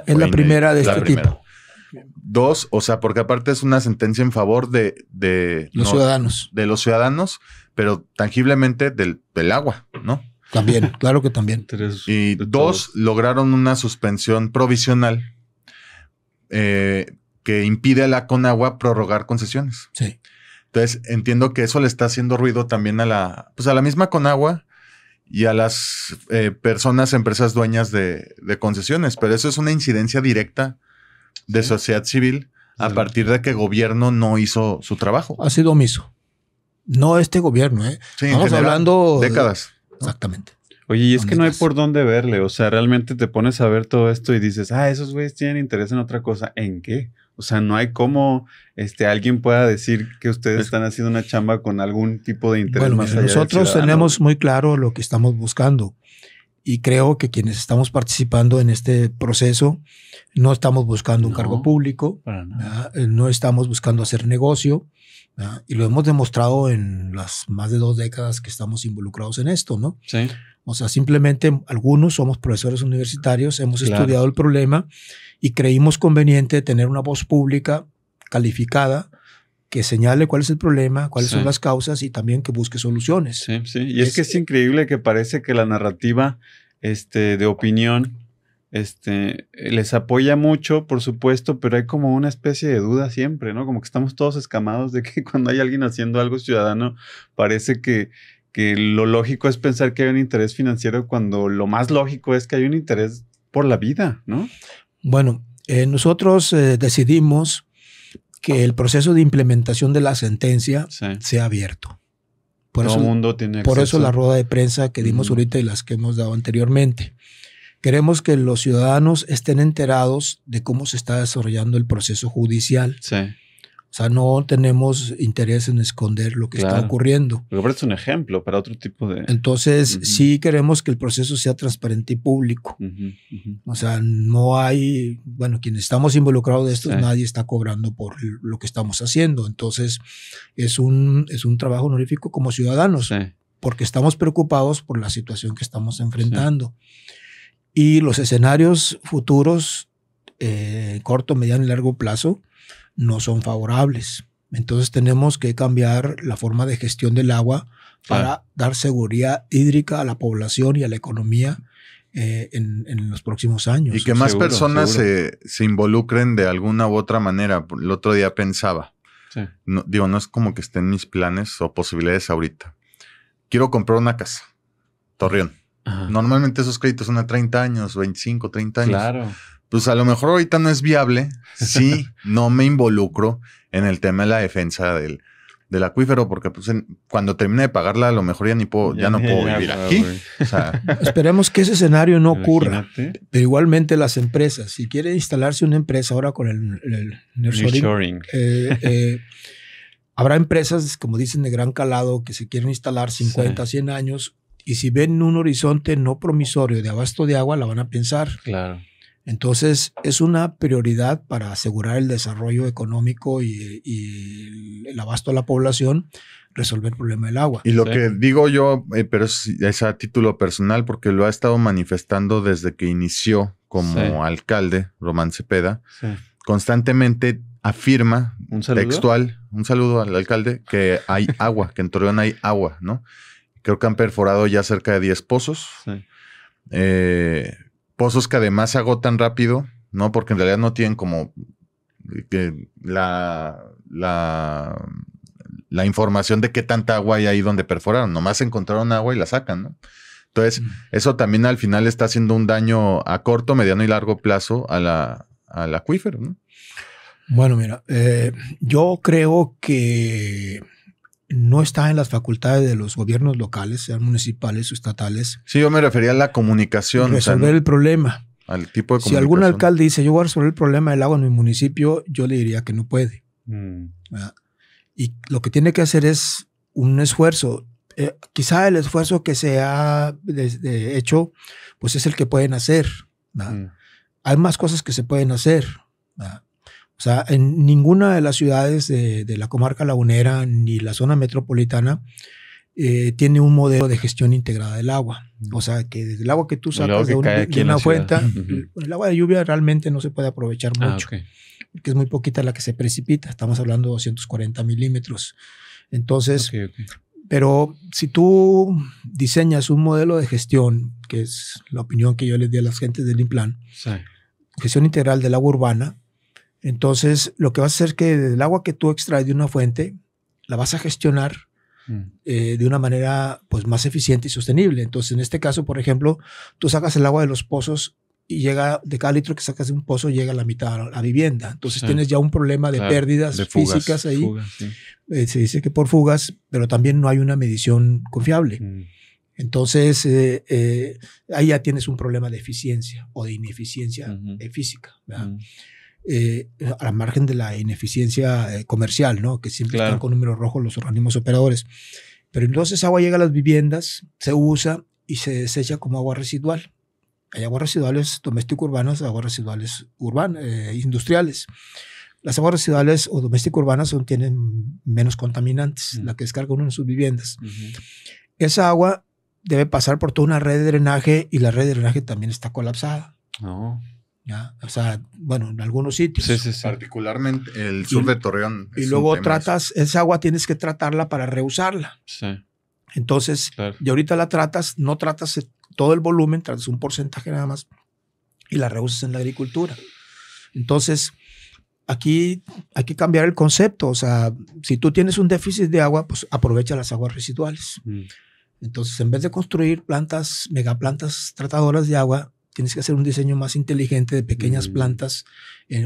[SPEAKER 2] Es la primera de este tipo.
[SPEAKER 3] Dos, o sea, porque aparte es una sentencia en favor de
[SPEAKER 2] los ciudadanos.
[SPEAKER 3] De los ciudadanos, pero tangiblemente del agua, ¿no?
[SPEAKER 2] También, claro que también.
[SPEAKER 3] Y dos, lograron una suspensión provisional que impide a la Conagua prorrogar concesiones.
[SPEAKER 2] Sí.
[SPEAKER 3] Entonces, entiendo que eso le está haciendo ruido también a la misma Conagua y a las empresas dueñas de concesiones. Pero eso es una incidencia directa de sociedad civil a partir de que el gobierno no hizo su trabajo.
[SPEAKER 2] Ha sido omiso. No este gobierno, ¿eh?
[SPEAKER 3] Sí,
[SPEAKER 2] estamos hablando
[SPEAKER 3] décadas.
[SPEAKER 2] Exactamente.
[SPEAKER 4] Oye, y es que no hay por dónde verle. O sea, realmente te pones a ver todo esto y dices, esos güeyes tienen interés en otra cosa. ¿En qué? O sea, no hay cómo alguien pueda decir que ustedes están haciendo una chamba con algún tipo de interés más allá.
[SPEAKER 2] Nosotros tenemos muy claro lo que estamos buscando. Y creo que quienes estamos participando en este proceso no estamos buscando un cargo público, no estamos buscando hacer negocio, ¿verdad? Y lo hemos demostrado en las más de 2 décadas que estamos involucrados en esto, ¿no?
[SPEAKER 4] Sí.
[SPEAKER 2] O sea, simplemente algunos somos profesores universitarios, hemos estudiado el problema y creímos conveniente tener una voz pública calificada que señale cuál es el problema, cuáles son las causas y también que busque soluciones.
[SPEAKER 4] Sí, sí. Y es que es increíble que parece que la narrativa de opinión les apoya mucho, por supuesto, pero hay como una especie de duda siempre, ¿no? Como que estamos todos escamados de que cuando hay alguien haciendo algo ciudadano, parece que lo lógico es pensar que hay un interés financiero cuando lo más lógico es que hay un interés por la vida, ¿no?
[SPEAKER 2] Bueno, nosotros decidimos que el proceso de implementación de la sentencia sea abierto.
[SPEAKER 4] Todo el mundo tiene acceso.
[SPEAKER 2] Por eso la rueda de prensa que dimos ahorita y las que hemos dado anteriormente. Queremos que los ciudadanos estén enterados de cómo se está desarrollando el proceso judicial.
[SPEAKER 4] Sí.
[SPEAKER 2] O sea, no tenemos interés en esconder lo que está ocurriendo.
[SPEAKER 4] Pero es un ejemplo para otro tipo de...
[SPEAKER 2] Entonces, sí queremos que el proceso sea transparente y público. O sea, no hay... Bueno, quienes estamos involucrados de esto, nadie está cobrando por lo que estamos haciendo. Entonces, es un trabajo honorífico como ciudadanos, porque estamos preocupados por la situación que estamos enfrentando. Y los escenarios futuros, corto, mediano y largo plazo, no son favorables. Entonces tenemos que cambiar la forma de gestión del agua para dar seguridad hídrica a la población y a la economía en los próximos años.
[SPEAKER 3] Y que más personas se involucren de alguna u otra manera. El otro día pensaba, no es como que esté en mis planes o posibilidades ahorita. Quiero comprar una casa, Torreón. Ajá. Normalmente esos créditos son a 30 años, 25, 30 años.
[SPEAKER 4] Claro.
[SPEAKER 3] Pues a lo mejor ahorita no es viable si no me involucro en el tema de la defensa del acuífero, porque pues cuando termine de pagarla a lo mejor ya no puedo vivir aquí. O sea,
[SPEAKER 2] esperemos que ese escenario no ocurra. Pero igualmente las empresas, si quiere instalarse una empresa ahora con el nearshoring, habrá empresas, como dicen, de gran calado que se quieren instalar 50, 100 años y si ven un horizonte no promisorio de abasto de agua, la van a pensar.
[SPEAKER 4] Claro.
[SPEAKER 2] Entonces, es una prioridad para asegurar el desarrollo económico y el abasto a la población, resolver el problema del agua.
[SPEAKER 3] Y lo que digo yo, pero es a título personal, porque lo ha estado manifestando desde que inició como alcalde, Román Cepeda, constantemente afirma, un saludo al alcalde, que hay agua, que en Torreón hay agua, ¿no? Creo que han perforado ya cerca de 10 pozos. Pozos que además se agotan rápido, ¿no? Porque en realidad no tienen como que la información de qué tanta agua hay ahí donde perforaron. Nomás encontraron agua y la sacan, ¿no? Entonces, eso también al final está haciendo un daño a corto, mediano y largo plazo al acuífero, ¿no?
[SPEAKER 2] Bueno, mira, yo creo que no está en las facultades de los gobiernos locales, sean municipales o estatales.
[SPEAKER 3] Sí, yo me refería a la comunicación.
[SPEAKER 2] Resolver el problema.
[SPEAKER 3] Al tipo de comunicación.
[SPEAKER 2] Si algún alcalde dice, yo voy a resolver el problema del agua en mi municipio, yo le diría que no puede. Y lo que tiene que hacer es un esfuerzo. Quizá el esfuerzo que se ha hecho, pues es el que pueden hacer. Hay más cosas que se pueden hacer. O sea, en ninguna de las ciudades de la comarca lagunera ni la zona metropolitana tiene un modelo de gestión integrada del agua. O sea, que desde el agua que tú sacas de una fuente, el agua de lluvia realmente no se puede aprovechar mucho, porque es muy poquita la que se precipita. Estamos hablando de 240 milímetros. Entonces, Pero si tú diseñas un modelo de gestión, que es la opinión que yo les di a las gentes del INPLAN,
[SPEAKER 4] Sí.
[SPEAKER 2] gestión integral del agua urbana, entonces lo que vas a hacer es que el agua que tú extraes de una fuente la vas a gestionar de una manera pues, más eficiente y sostenible. Entonces, en este caso, por ejemplo, tú sacas el agua de los pozos y llega de cada litro que sacas de un pozo llega a la mitad a la vivienda. Entonces
[SPEAKER 4] Sí.
[SPEAKER 2] tienes ya un problema de
[SPEAKER 4] Claro,
[SPEAKER 2] pérdidas
[SPEAKER 3] de fugas.
[SPEAKER 2] físicas ahí.
[SPEAKER 4] Fugas, sí.
[SPEAKER 2] Se dice que por fugas, pero también no hay una medición confiable. Entonces, ahí ya tienes un problema de eficiencia o de ineficiencia física, ¿verdad? A la margen de la ineficiencia comercial, ¿no? Que siempre
[SPEAKER 4] Claro.
[SPEAKER 2] están con números rojos los organismos operadores. Pero entonces agua llega a las viviendas, se usa y se desecha como agua residual. Hay aguas residuales doméstico-urbanas, aguas residuales industriales. Las aguas residuales o doméstico-urbanas tienen menos contaminantes, la que descarga uno en sus viviendas. Esa agua debe pasar por toda una red de drenaje y la red de drenaje también está colapsada.
[SPEAKER 4] No.
[SPEAKER 2] ¿Ya? O sea, bueno, en algunos sitios.
[SPEAKER 4] Sí, sí, sí.
[SPEAKER 3] Particularmente el sur de Torreón.
[SPEAKER 2] Y
[SPEAKER 3] es
[SPEAKER 2] luego
[SPEAKER 3] un tema
[SPEAKER 2] tratas, esa agua tienes que tratarla para reusarla.
[SPEAKER 4] Sí,
[SPEAKER 2] Entonces,
[SPEAKER 4] claro.
[SPEAKER 2] y ahorita la tratas, no tratas todo el volumen, tratas un porcentaje nada más y la reusas en la agricultura. Entonces, aquí hay que cambiar el concepto. O sea, si tú tienes un déficit de agua, pues aprovecha las aguas residuales. Entonces, en vez de construir plantas, megaplantas tratadoras de agua, tienes que hacer un diseño más inteligente de pequeñas plantas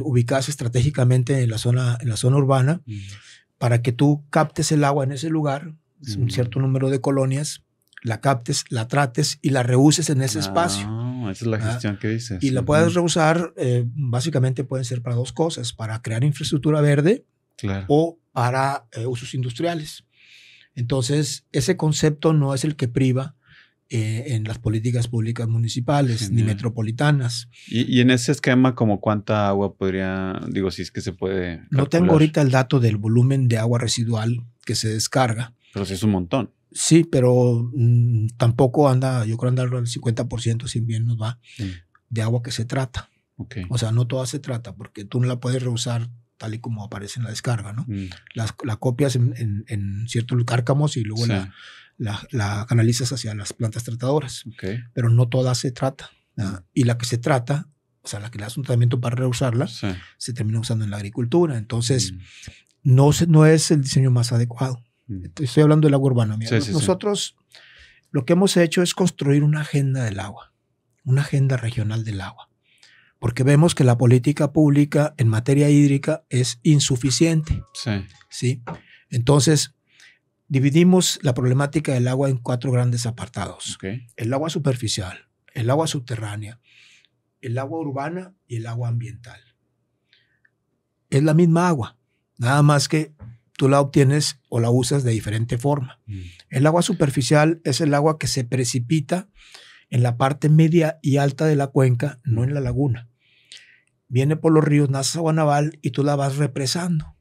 [SPEAKER 2] ubicadas estratégicamente en la zona urbana para que tú captes el agua en ese lugar, un cierto número de colonias, la captes, la trates y la reuses en ese espacio.
[SPEAKER 4] Esa es la gestión que dices.
[SPEAKER 2] Y la puedes reusar, básicamente pueden ser para dos cosas, para crear infraestructura verde
[SPEAKER 4] Claro.
[SPEAKER 2] o para usos industriales. Entonces, ese concepto no es el que priva en las políticas públicas municipales.
[SPEAKER 4] Genial.
[SPEAKER 2] Ni metropolitanas.
[SPEAKER 4] Y en ese esquema, ¿como cuánta agua podría, digo, si es que se puede calcular?
[SPEAKER 2] No tengo ahorita el dato del volumen de agua residual que se descarga.
[SPEAKER 4] Pero sí es un montón.
[SPEAKER 2] Sí, pero tampoco anda, yo creo andar al 50%, si bien nos va, de agua que se trata.
[SPEAKER 4] Okay.
[SPEAKER 2] O sea, no toda se trata, porque tú no la puedes reusar tal y como aparece en la descarga, ¿no? La copias en ciertos cárcamos y luego la canalizas hacia las plantas tratadoras.
[SPEAKER 4] Okay.
[SPEAKER 2] Pero no toda se trata. Y la que se trata, o sea, la que le das un tratamiento para reusarla, se termina usando en la agricultura. Entonces, no es el diseño más adecuado. Estoy hablando del agua urbana. Mira, nosotros lo que hemos hecho es construir una agenda del agua, una agenda regional del agua. Porque vemos que la política pública en materia hídrica es insuficiente. ¿Sí? Entonces, dividimos la problemática del agua en 4 grandes apartados.
[SPEAKER 4] Okay.
[SPEAKER 2] El agua superficial, el agua subterránea, el agua urbana y el agua ambiental. Es la misma agua, nada más que tú la obtienes o la usas de diferente forma. El agua superficial es el agua que se precipita en la parte media y alta de la cuenca, no en la laguna. Viene por los ríos, nace agua naval y tú la vas represando.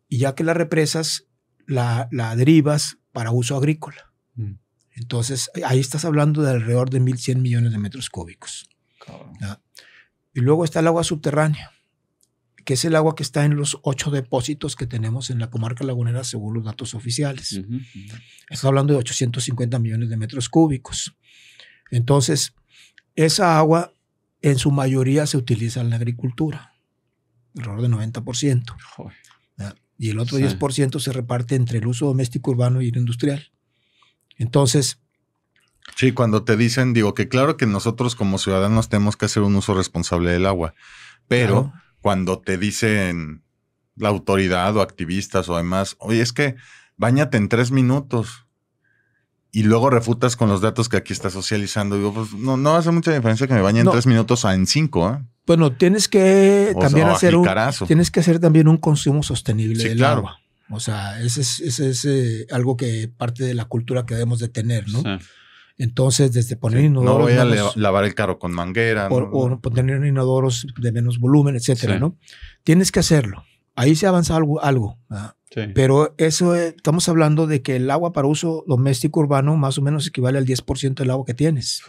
[SPEAKER 2] Y ya que la represas, la derivas para uso agrícola. Entonces, ahí estás hablando de alrededor de 1.100 millones de metros cúbicos. Y luego está el agua subterránea, que es el agua que está en los 8 depósitos que tenemos en la comarca lagunera según los datos oficiales. Estás hablando de 850 millones de metros cúbicos. Entonces, esa agua en su mayoría se utiliza en la agricultura, alrededor del 90%. Y el otro 10% se reparte entre el uso doméstico, urbano y el industrial. Entonces...
[SPEAKER 3] Sí, cuando te dicen, digo que claro que nosotros como ciudadanos tenemos que hacer un uso responsable del agua, pero cuando te dicen la autoridad o activistas o demás, oye, es que báñate en 3 minutos y luego refutas con los datos que aquí está socializando. Digo, pues no hace mucha diferencia que me bañe en 3 minutos a en 5, ¿eh?
[SPEAKER 2] Bueno, tienes que también tienes que hacer también un consumo sostenible del agua. O sea, ese es algo que parte de la cultura que debemos de tener, ¿no? Entonces, desde poner inodoros...
[SPEAKER 3] No voy a lavar el carro con manguera.
[SPEAKER 2] O poner inodoros de menos volumen, etcétera, ¿no? Tienes que hacerlo. Ahí se avanza algo. Pero eso estamos hablando de que el agua para uso doméstico urbano más o menos equivale al 10% del agua que tienes.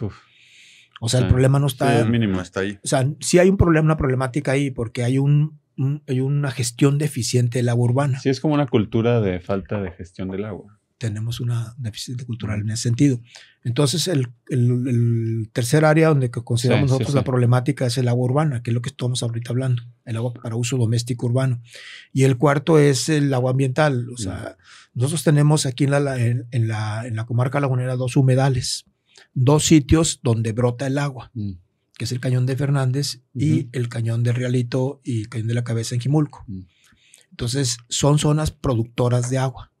[SPEAKER 2] O sea, el problema no está...
[SPEAKER 3] el mínimo está ahí.
[SPEAKER 2] O sea, sí hay una problemática ahí porque hay una gestión deficiente del agua urbana.
[SPEAKER 4] Sí, es como una cultura de falta de gestión del agua.
[SPEAKER 2] tenemos una déficit cultural en ese sentido. Entonces, el tercer área donde consideramos nosotros la problemática es el agua urbana, que es lo que estamos ahorita hablando, el agua para uso doméstico urbano. Y el cuarto es el agua ambiental. O sea, nosotros tenemos aquí en la comarca lagunera 2 humedales, 2 sitios donde brota el agua, que es el Cañón de Fernández y el Cañón de Realito y el Cañón de la Cabeza en Jimulco. Entonces, son zonas productoras de agua.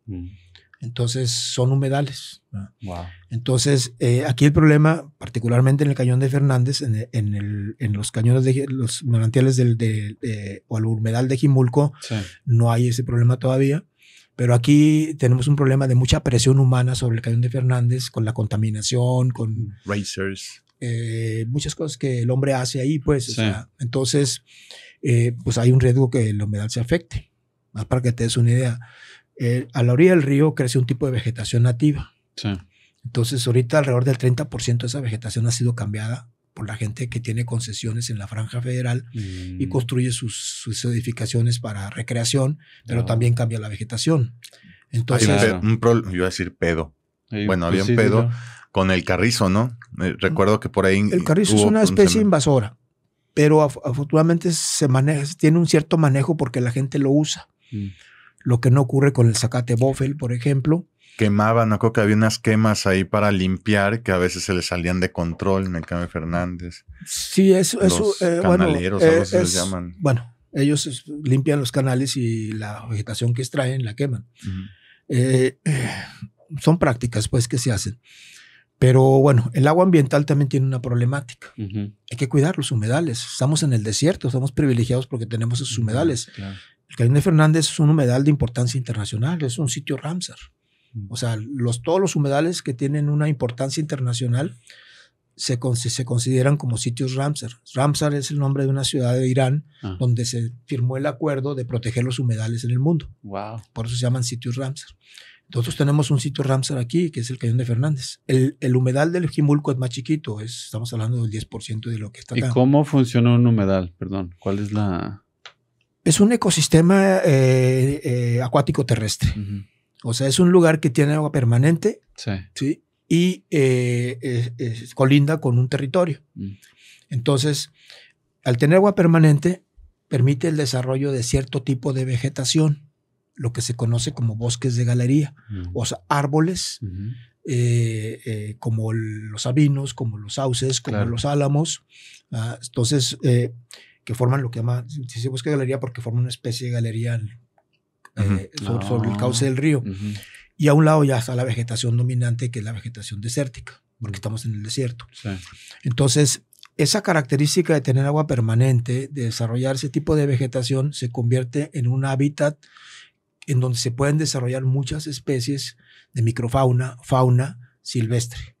[SPEAKER 2] Entonces, son humedales.
[SPEAKER 4] Wow.
[SPEAKER 2] Entonces, aquí el problema, particularmente en el Cañón de Fernández, en los cañones de los manantiales o el humedal de Jimulco, no hay ese problema todavía. Pero aquí tenemos un problema de mucha presión humana sobre el Cañón de Fernández, con la contaminación, con
[SPEAKER 3] racers,
[SPEAKER 2] muchas cosas que el hombre hace ahí, pues. O sea, entonces, pues hay un riesgo que el humedal se afecte. Más para que te des una idea. A la orilla del río crece un tipo de vegetación nativa. Sí. Entonces, ahorita alrededor del 30% de esa vegetación ha sido cambiada por la gente que tiene concesiones en la franja federal y construye sus edificaciones para recreación, pero también cambia la vegetación. Entonces,
[SPEAKER 3] yo iba a decir pedo. Bueno, había un pedo con el carrizo, ¿no? Recuerdo que por ahí...
[SPEAKER 2] El carrizo es una especie invasora, pero afortunadamente tiene un cierto manejo porque la gente lo usa. Lo que no ocurre con el zacate bofel, por ejemplo.
[SPEAKER 3] Quemaban, no creo que había unas quemas ahí para limpiar que a veces se les salían de control en el Cañón de Fernández.
[SPEAKER 2] Sí,
[SPEAKER 3] los canaleros, algo así les llaman.
[SPEAKER 2] Bueno, ellos limpian los canales y la vegetación que extraen la queman. Son prácticas, pues, que se hacen. Pero bueno, el agua ambiental también tiene una problemática. Hay que cuidar los humedales. Estamos en el desierto, estamos privilegiados porque tenemos esos humedales. Claro. El Cañón de Fernández es un humedal de importancia internacional, es un sitio Ramsar. O sea, todos los humedales que tienen una importancia internacional se consideran como sitios Ramsar. Ramsar es el nombre de una ciudad de Irán donde se firmó el acuerdo de proteger los humedales en el mundo.
[SPEAKER 4] Wow.
[SPEAKER 2] Por eso se llaman sitios Ramsar. Nosotros tenemos un sitio Ramsar aquí, que es el Cañón de Fernández. El humedal del Jimulco es más chiquito, estamos hablando del 10% de lo que está acá.
[SPEAKER 4] ¿Y cómo funciona un humedal? Perdón, ¿cuál es la...?
[SPEAKER 2] Es un ecosistema acuático terrestre. O sea, es un lugar que tiene agua permanente, ¿sí? Y colinda con un territorio. Entonces, al tener agua permanente, permite el desarrollo de cierto tipo de vegetación, lo que se conoce como bosques de galería. O sea, árboles como los sabinos, como los sauces, como los álamos. Entonces, que forman lo que llama, se bosque de galería porque forman una especie de galería sobre el cauce del río. Y a un lado ya está la vegetación dominante, que es la vegetación desértica, porque estamos en el desierto. Entonces, esa característica de tener agua permanente, de desarrollar ese tipo de vegetación, se convierte en un hábitat en donde se pueden desarrollar muchas especies de microfauna, fauna silvestre.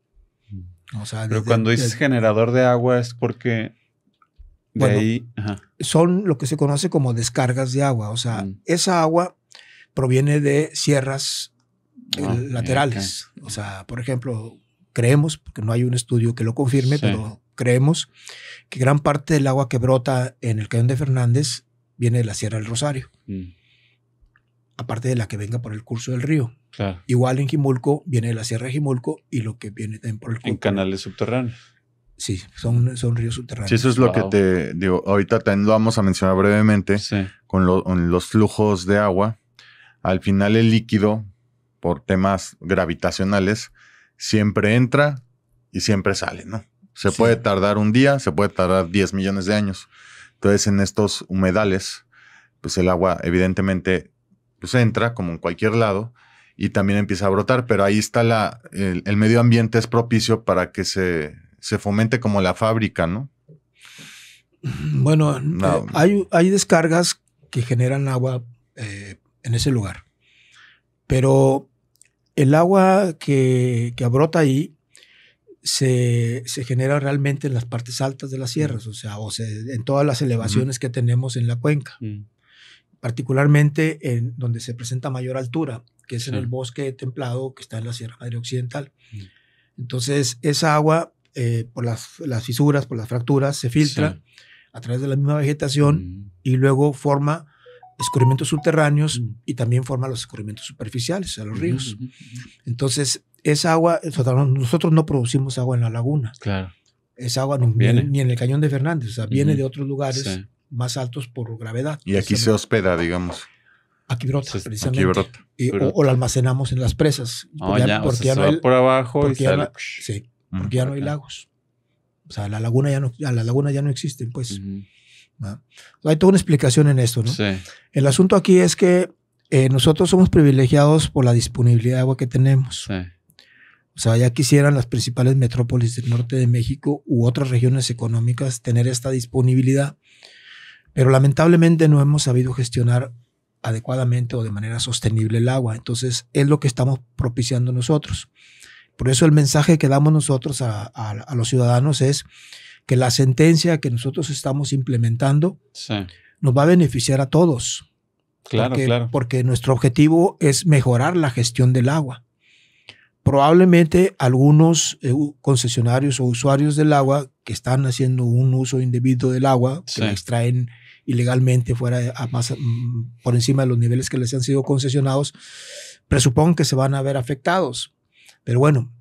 [SPEAKER 2] O sea,
[SPEAKER 4] pero cuando dices generador de agua es porque... ahí,
[SPEAKER 2] son lo que se conoce como descargas de agua. O sea, esa agua proviene de sierras laterales. O sea, por ejemplo, creemos, porque no hay un estudio que lo confirme, pero creemos que gran parte del agua que brota en el Cañón de Fernández viene de la Sierra del Rosario. Aparte de la que venga por el curso del río.
[SPEAKER 4] Claro.
[SPEAKER 2] Igual en Jimulco viene de la Sierra de Jimulco y lo que viene también por el curso.
[SPEAKER 4] En canales subterráneos.
[SPEAKER 2] Sí, son ríos subterráneos.
[SPEAKER 3] Sí, eso es lo que te digo. Ahorita también lo vamos a mencionar brevemente con los flujos de agua. Al final el líquido, por temas gravitacionales, siempre entra y siempre sale, ¿no? Se puede tardar un día, se puede tardar 10 millones de años. Entonces, en estos humedales, pues el agua evidentemente pues entra como en cualquier lado y también empieza a brotar, pero ahí está el medio ambiente es propicio para que se fomente como la fábrica, ¿no?
[SPEAKER 2] Bueno, hay descargas que generan agua en ese lugar, pero el agua que brota ahí se genera realmente en las partes altas de las sierras, o sea, en todas las elevaciones que tenemos en la cuenca, particularmente en donde se presenta mayor altura, que es en el bosque templado que está en la Sierra Madre Occidental. Entonces, esa agua, por las fisuras, por las fracturas, se filtra a través de la misma vegetación y luego forma escurrimientos subterráneos y también forma los escurrimientos superficiales a los ríos. Entonces, esa agua, nosotros no producimos agua en la laguna.
[SPEAKER 4] Claro.
[SPEAKER 2] Esa agua ni en el Cañón de Fernández, o sea, viene de otros lugares más altos por gravedad.
[SPEAKER 3] Y aquí se hospeda, digamos.
[SPEAKER 2] Aquí brota, precisamente.
[SPEAKER 3] Aquí brota.
[SPEAKER 2] O la almacenamos en las presas.
[SPEAKER 4] Porque ya no hay, por abajo y sale.
[SPEAKER 2] Sí, porque ya no hay lagos. O sea, la laguna ya no existe, pues. ¿No? Hay toda una explicación en esto, ¿no?
[SPEAKER 4] Sí.
[SPEAKER 2] El asunto aquí es que nosotros somos privilegiados por la disponibilidad de agua que tenemos.
[SPEAKER 4] Sí.
[SPEAKER 2] O sea, ya quisieran las principales metrópolis del norte de México u otras regiones económicas tener esta disponibilidad, pero lamentablemente no hemos sabido gestionar adecuadamente o de manera sostenible el agua. Entonces, es lo que estamos propiciando nosotros. Por eso el mensaje que damos nosotros a los ciudadanos es que la sentencia que nosotros estamos implementando nos va a beneficiar a todos.
[SPEAKER 4] Claro,
[SPEAKER 2] porque nuestro objetivo es mejorar la gestión del agua. Probablemente algunos concesionarios o usuarios del agua que están haciendo un uso indebido del agua, que la extraen ilegalmente por encima de los niveles que les han sido concesionados, presupongo que se van a ver afectados. Pero bueno,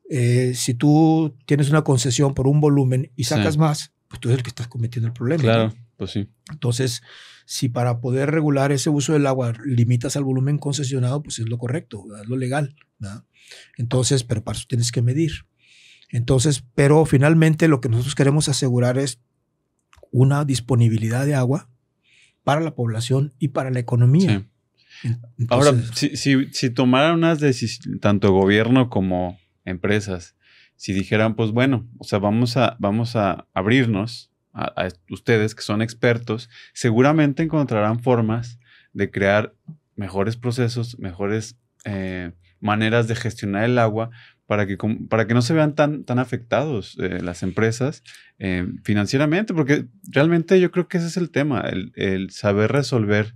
[SPEAKER 2] si tú tienes una concesión por un volumen y sacas más, pues tú eres el que estás cometiendo el problema.
[SPEAKER 4] Claro,
[SPEAKER 2] ¿no?
[SPEAKER 4] pues sí.
[SPEAKER 2] Entonces, si para poder regular ese uso del agua limitas al volumen concesionado, pues es lo correcto, es lo legal, ¿no? Entonces, pero para eso tienes que medir. Entonces, pero finalmente lo que nosotros queremos asegurar es una disponibilidad de agua para la población y para la economía.
[SPEAKER 4] Sí. Entonces, ahora, si tomaran unas decisiones, tanto gobierno como empresas, si dijeran, pues bueno, o sea, vamos a abrirnos a ustedes que son expertos, seguramente encontrarán formas de crear mejores procesos, mejores maneras de gestionar el agua para que no se vean tan afectados las empresas financieramente, porque realmente yo creo que ese es el tema, el saber resolver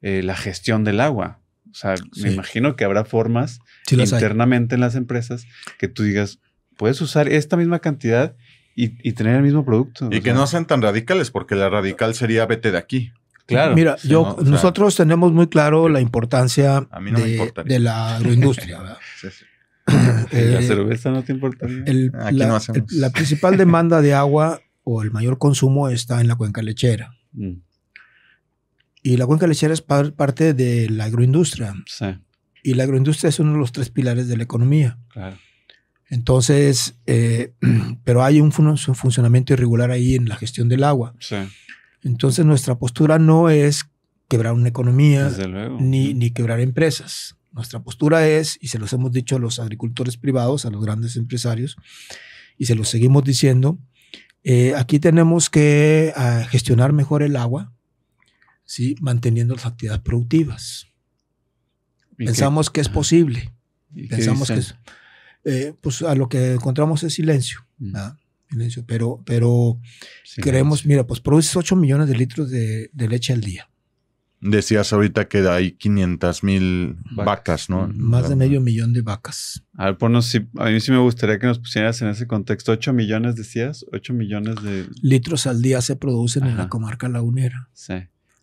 [SPEAKER 4] la gestión del agua. O sea, me imagino que habrá formas internamente en las empresas que tú digas, puedes usar esta misma cantidad y tener el mismo producto.
[SPEAKER 3] Y que no sean tan radicales, porque la radical sería vete de aquí.
[SPEAKER 2] Claro. Mira, nosotros tenemos muy claro la importancia de la agroindustria, ¿verdad?
[SPEAKER 3] Sí.
[SPEAKER 4] ¿La cerveza no te importaría?
[SPEAKER 2] La principal demanda de agua o el mayor consumo está en la cuenca lechera. Y la cuenca lechera es parte de la agroindustria.
[SPEAKER 4] Sí.
[SPEAKER 2] Y la agroindustria es uno de los 3 pilares de la economía.
[SPEAKER 4] Claro.
[SPEAKER 2] Entonces, pero hay un funcionamiento irregular ahí en la gestión del agua.
[SPEAKER 4] Sí.
[SPEAKER 2] Entonces, nuestra postura no es quebrar una economía ni quebrar empresas. Nuestra postura es, y se los hemos dicho a los agricultores privados, a los grandes empresarios, y se los seguimos diciendo, aquí tenemos que gestionar mejor el agua, ¿sí? Manteniendo las actividades productivas. Pensamos que es posible. Pensamos que es... pues a lo que encontramos es silencio. Silencio. Pero queremos, mira, pues produces 8 millones de litros de leche al día.
[SPEAKER 3] Decías ahorita que hay 500,000 vacas, ¿no?
[SPEAKER 2] Más de 500,000 de vacas.
[SPEAKER 4] A ver, a mí sí me gustaría que nos pusieras en ese contexto. 8 millones, decías, 8 millones de...
[SPEAKER 2] litros al día se producen en la comarca lagunera.
[SPEAKER 4] Sí.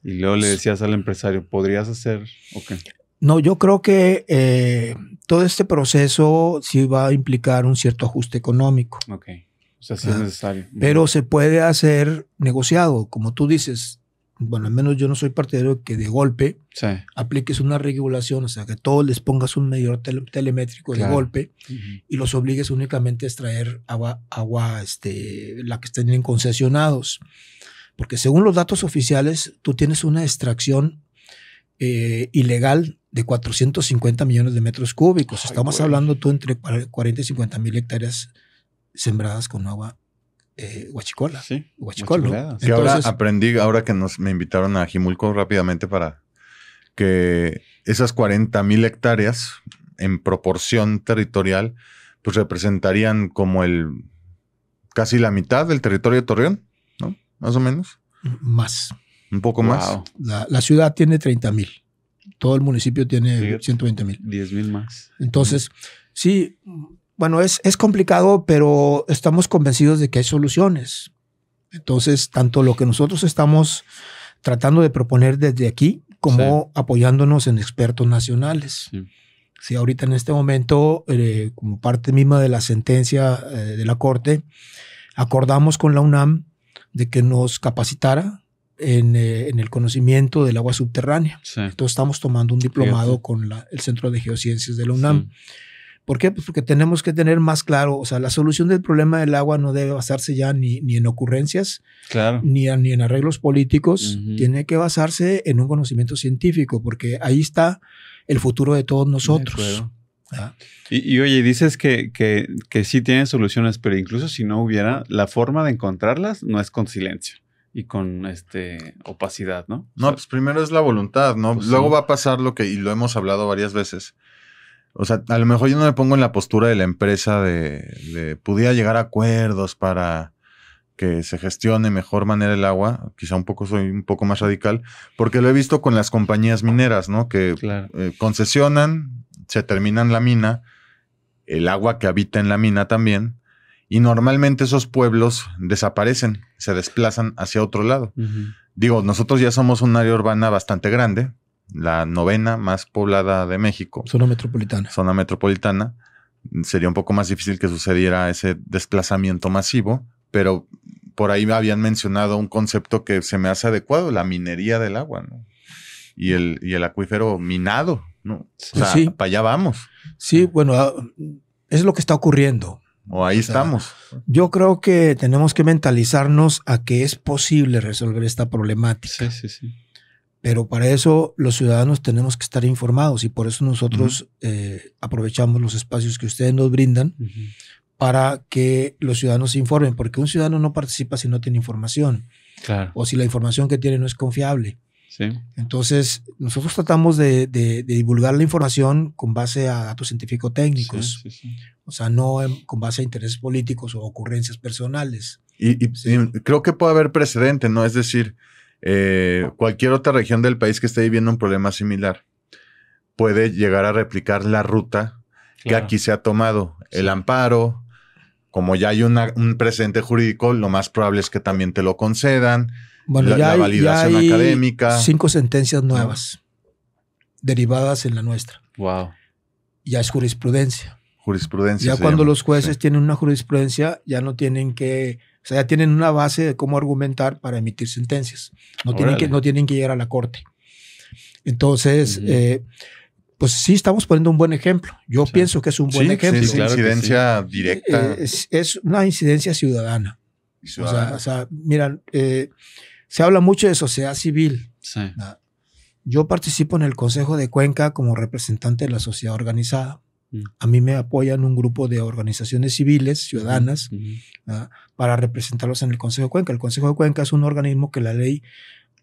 [SPEAKER 4] Y luego le decías al empresario, ¿podrías hacer o qué?
[SPEAKER 2] No, yo creo que todo este proceso sí va a implicar un cierto ajuste económico.
[SPEAKER 4] Ok. O sea, sí es necesario.
[SPEAKER 2] Pero se puede hacer negociado. Como tú dices, bueno, al menos yo no soy partidario de que de golpe apliques una regulación, o sea, que todos les pongas un medidor telemétrico de golpe y los obligues únicamente a extraer agua la que estén concesionados. Porque según los datos oficiales, tú tienes una extracción ilegal de 450 millones de metros cúbicos. Estamos hablando tú entre 40 y 50 mil hectáreas sembradas con agua huachicola.
[SPEAKER 4] Sí,
[SPEAKER 2] huachicol, ¿no?
[SPEAKER 3] Que ahora aprendí, ahora que me invitaron a Jimulco rápidamente para que esas 40,000 hectáreas en proporción territorial pues representarían como casi la mitad del territorio de Torreón, ¿no? Más o menos.
[SPEAKER 2] Más.
[SPEAKER 3] Un poco más.
[SPEAKER 2] La ciudad tiene 30,000. Todo el municipio tiene 120,000.
[SPEAKER 4] 10,000 más.
[SPEAKER 2] Entonces, sí, bueno, es complicado, pero estamos convencidos de que hay soluciones. Entonces, tanto lo que nosotros estamos tratando de proponer desde aquí, como apoyándonos en expertos nacionales.
[SPEAKER 4] Sí.
[SPEAKER 2] Sí, ahorita en este momento, como parte misma de la sentencia de la Corte, acordamos con la UNAM de que nos capacitara en el conocimiento del agua subterránea.
[SPEAKER 4] Sí.
[SPEAKER 2] Entonces estamos tomando un diplomado
[SPEAKER 4] Fíjate.
[SPEAKER 2] con el Centro de Geociencias de la UNAM.
[SPEAKER 4] Sí.
[SPEAKER 2] ¿Por qué? Pues porque tenemos que tener más claro, o sea, la solución del problema del agua no debe basarse ya ni en ocurrencias,
[SPEAKER 4] Claro.
[SPEAKER 2] ni en arreglos políticos,
[SPEAKER 4] Ujú.
[SPEAKER 2] tiene que basarse en un conocimiento científico, porque ahí está el futuro de todos
[SPEAKER 4] De
[SPEAKER 2] nosotros.
[SPEAKER 4] acuerdo.
[SPEAKER 2] ¿Ah?
[SPEAKER 4] Y oye, dices que sí tienen soluciones, pero incluso si no hubiera, la forma de encontrarlas no es con silencio y con opacidad, ¿no?
[SPEAKER 3] No, pues primero es la voluntad, ¿no?
[SPEAKER 4] Pues
[SPEAKER 3] Luego
[SPEAKER 4] sí.
[SPEAKER 3] va a pasar y lo hemos hablado varias veces. O sea, a lo mejor yo no me pongo en la postura de la empresa de pudiera llegar a acuerdos para que se gestione mejor manera el agua. Quizá soy un poco más radical, porque lo he visto con las compañías mineras, ¿no? Que
[SPEAKER 4] Claro.
[SPEAKER 3] concesionan, se terminan la mina, el agua que habita en la mina también, y normalmente esos pueblos desaparecen, se desplazan hacia otro lado.
[SPEAKER 4] Ujú.
[SPEAKER 3] Digo, nosotros ya somos un área urbana bastante grande, la 9ª más poblada de México,
[SPEAKER 2] Zona metropolitana.
[SPEAKER 3] zona metropolitana. Sería un poco más difícil que sucediera ese desplazamiento masivo, pero por ahí habían mencionado un concepto que se me hace adecuado, la minería del agua, ¿no? Y el acuífero minado, ¿no?
[SPEAKER 4] Sí.
[SPEAKER 3] O sea,
[SPEAKER 2] Sí.
[SPEAKER 3] para allá vamos,
[SPEAKER 2] Sí, bueno, es lo que está ocurriendo.
[SPEAKER 3] o ahí
[SPEAKER 2] O sea,
[SPEAKER 3] estamos.
[SPEAKER 2] Yo creo que tenemos que mentalizarnos a que es posible resolver esta problemática.
[SPEAKER 4] Sí, sí, sí.
[SPEAKER 2] Pero para eso los ciudadanos tenemos que estar informados y por eso nosotros aprovechamos los espacios que ustedes nos brindan
[SPEAKER 4] Ujú.
[SPEAKER 2] para que los ciudadanos se informen, porque un ciudadano no participa si no tiene información
[SPEAKER 4] Claro.
[SPEAKER 2] o si la información que tiene no es confiable.
[SPEAKER 4] Sí.
[SPEAKER 2] Entonces, nosotros tratamos de divulgar la información con base a datos científico-técnicos,
[SPEAKER 4] Sí, sí, sí.
[SPEAKER 2] o sea, no con base a intereses políticos o ocurrencias personales.
[SPEAKER 3] Y creo que puede haber precedente, ¿no? Es decir, cualquier otra región del país que esté viviendo un problema similar puede llegar a replicar la ruta que
[SPEAKER 4] Claro.
[SPEAKER 3] aquí se ha tomado. El
[SPEAKER 4] Sí.
[SPEAKER 3] amparo, como ya hay un precedente jurídico, lo más probable es que también te lo concedan.
[SPEAKER 2] Bueno,
[SPEAKER 3] La validación
[SPEAKER 2] hay
[SPEAKER 3] académica.
[SPEAKER 2] 5 sentencias nuevas derivadas en la nuestra.
[SPEAKER 4] Wow.
[SPEAKER 2] Ya es jurisprudencia.
[SPEAKER 3] Jurisprudencia.
[SPEAKER 2] Ya
[SPEAKER 3] se
[SPEAKER 2] cuando
[SPEAKER 3] llama.
[SPEAKER 2] los jueces
[SPEAKER 3] Sí.
[SPEAKER 2] tienen una jurisprudencia, ya no tienen que, o sea, ya tienen una base de cómo argumentar para emitir sentencias. No
[SPEAKER 4] Órale.
[SPEAKER 2] tienen que llegar a la corte. Entonces,
[SPEAKER 4] Ujú.
[SPEAKER 2] pues sí, estamos poniendo un buen ejemplo. Yo
[SPEAKER 4] Sí.
[SPEAKER 2] pienso que es un buen
[SPEAKER 3] Sí,
[SPEAKER 2] ejemplo.
[SPEAKER 3] sí,
[SPEAKER 4] Claro que
[SPEAKER 3] incidencia directa.
[SPEAKER 2] Es una incidencia ciudadana.
[SPEAKER 3] ciudadana.
[SPEAKER 2] O sea, mira, se habla mucho de sociedad civil.
[SPEAKER 4] Sí.
[SPEAKER 2] Yo participo en el Consejo de Cuenca como representante de la sociedad organizada.
[SPEAKER 4] Mm.
[SPEAKER 2] A mí me apoyan un grupo de organizaciones civiles, ciudadanas,
[SPEAKER 4] Ujú.
[SPEAKER 2] para representarlos en el Consejo de Cuenca. El Consejo de Cuenca es un organismo que la ley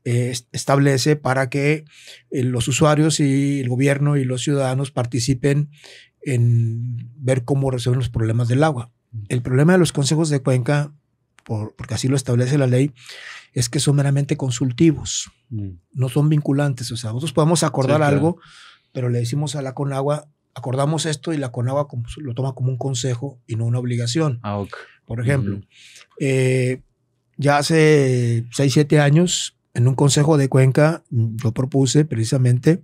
[SPEAKER 2] establece para que los usuarios y el gobierno y los ciudadanos participen en ver cómo resuelven los problemas del agua. El problema de los consejos de cuenca, porque así lo establece la ley, es que son meramente consultivos,
[SPEAKER 4] Mm.
[SPEAKER 2] no son vinculantes. O sea, nosotros podemos acordar
[SPEAKER 4] Sí, claro.
[SPEAKER 2] algo, pero le decimos a la Conagua, acordamos esto y la Conagua lo toma como un consejo y no una obligación.
[SPEAKER 4] Ah, ok.
[SPEAKER 2] Por ejemplo,
[SPEAKER 4] Ujú.
[SPEAKER 2] ya hace 6, 7 años, en un consejo de Cuenca, yo propuse precisamente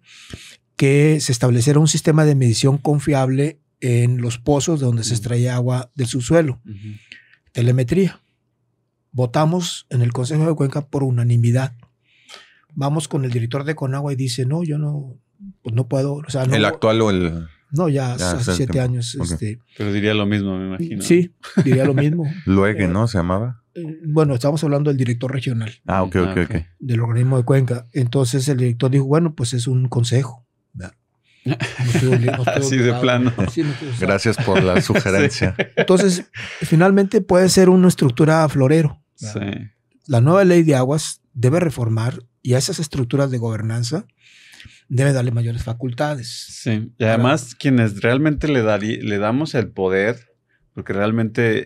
[SPEAKER 2] que se estableciera un sistema de medición confiable en los pozos de donde se extraía agua del subsuelo.
[SPEAKER 4] Ujú.
[SPEAKER 2] Telemetría. Votamos en el Consejo de Cuenca por unanimidad. Vamos con el director de Conagua y dice, no, yo no, pues no puedo. O sea, no,
[SPEAKER 3] ¿El actual o el...?
[SPEAKER 2] No, ya
[SPEAKER 3] Ya
[SPEAKER 2] hace
[SPEAKER 3] hace
[SPEAKER 2] 7
[SPEAKER 3] tiempo.
[SPEAKER 2] años.
[SPEAKER 3] Ok.
[SPEAKER 4] Pero diría lo mismo, me imagino.
[SPEAKER 2] Sí, diría lo mismo.
[SPEAKER 3] Luegue, ¿no? ¿Se llamaba?
[SPEAKER 2] Bueno, estamos hablando del director regional
[SPEAKER 3] Ah, ok.
[SPEAKER 2] del organismo de Cuenca. Entonces el director dijo, bueno, pues es un consejo. ¿Verdad? No estoy
[SPEAKER 4] Así de
[SPEAKER 2] obligado.
[SPEAKER 4] plano.
[SPEAKER 2] Sí, no estoy- o sea,
[SPEAKER 3] Gracias por la sugerencia.
[SPEAKER 2] Entonces, finalmente puede ser una estructura florero.
[SPEAKER 4] Sí.
[SPEAKER 2] La nueva ley de aguas debe reformar y a esas estructuras de gobernanza debe darle mayores facultades.
[SPEAKER 4] Sí. Y además, quienes realmente le damos el poder, porque realmente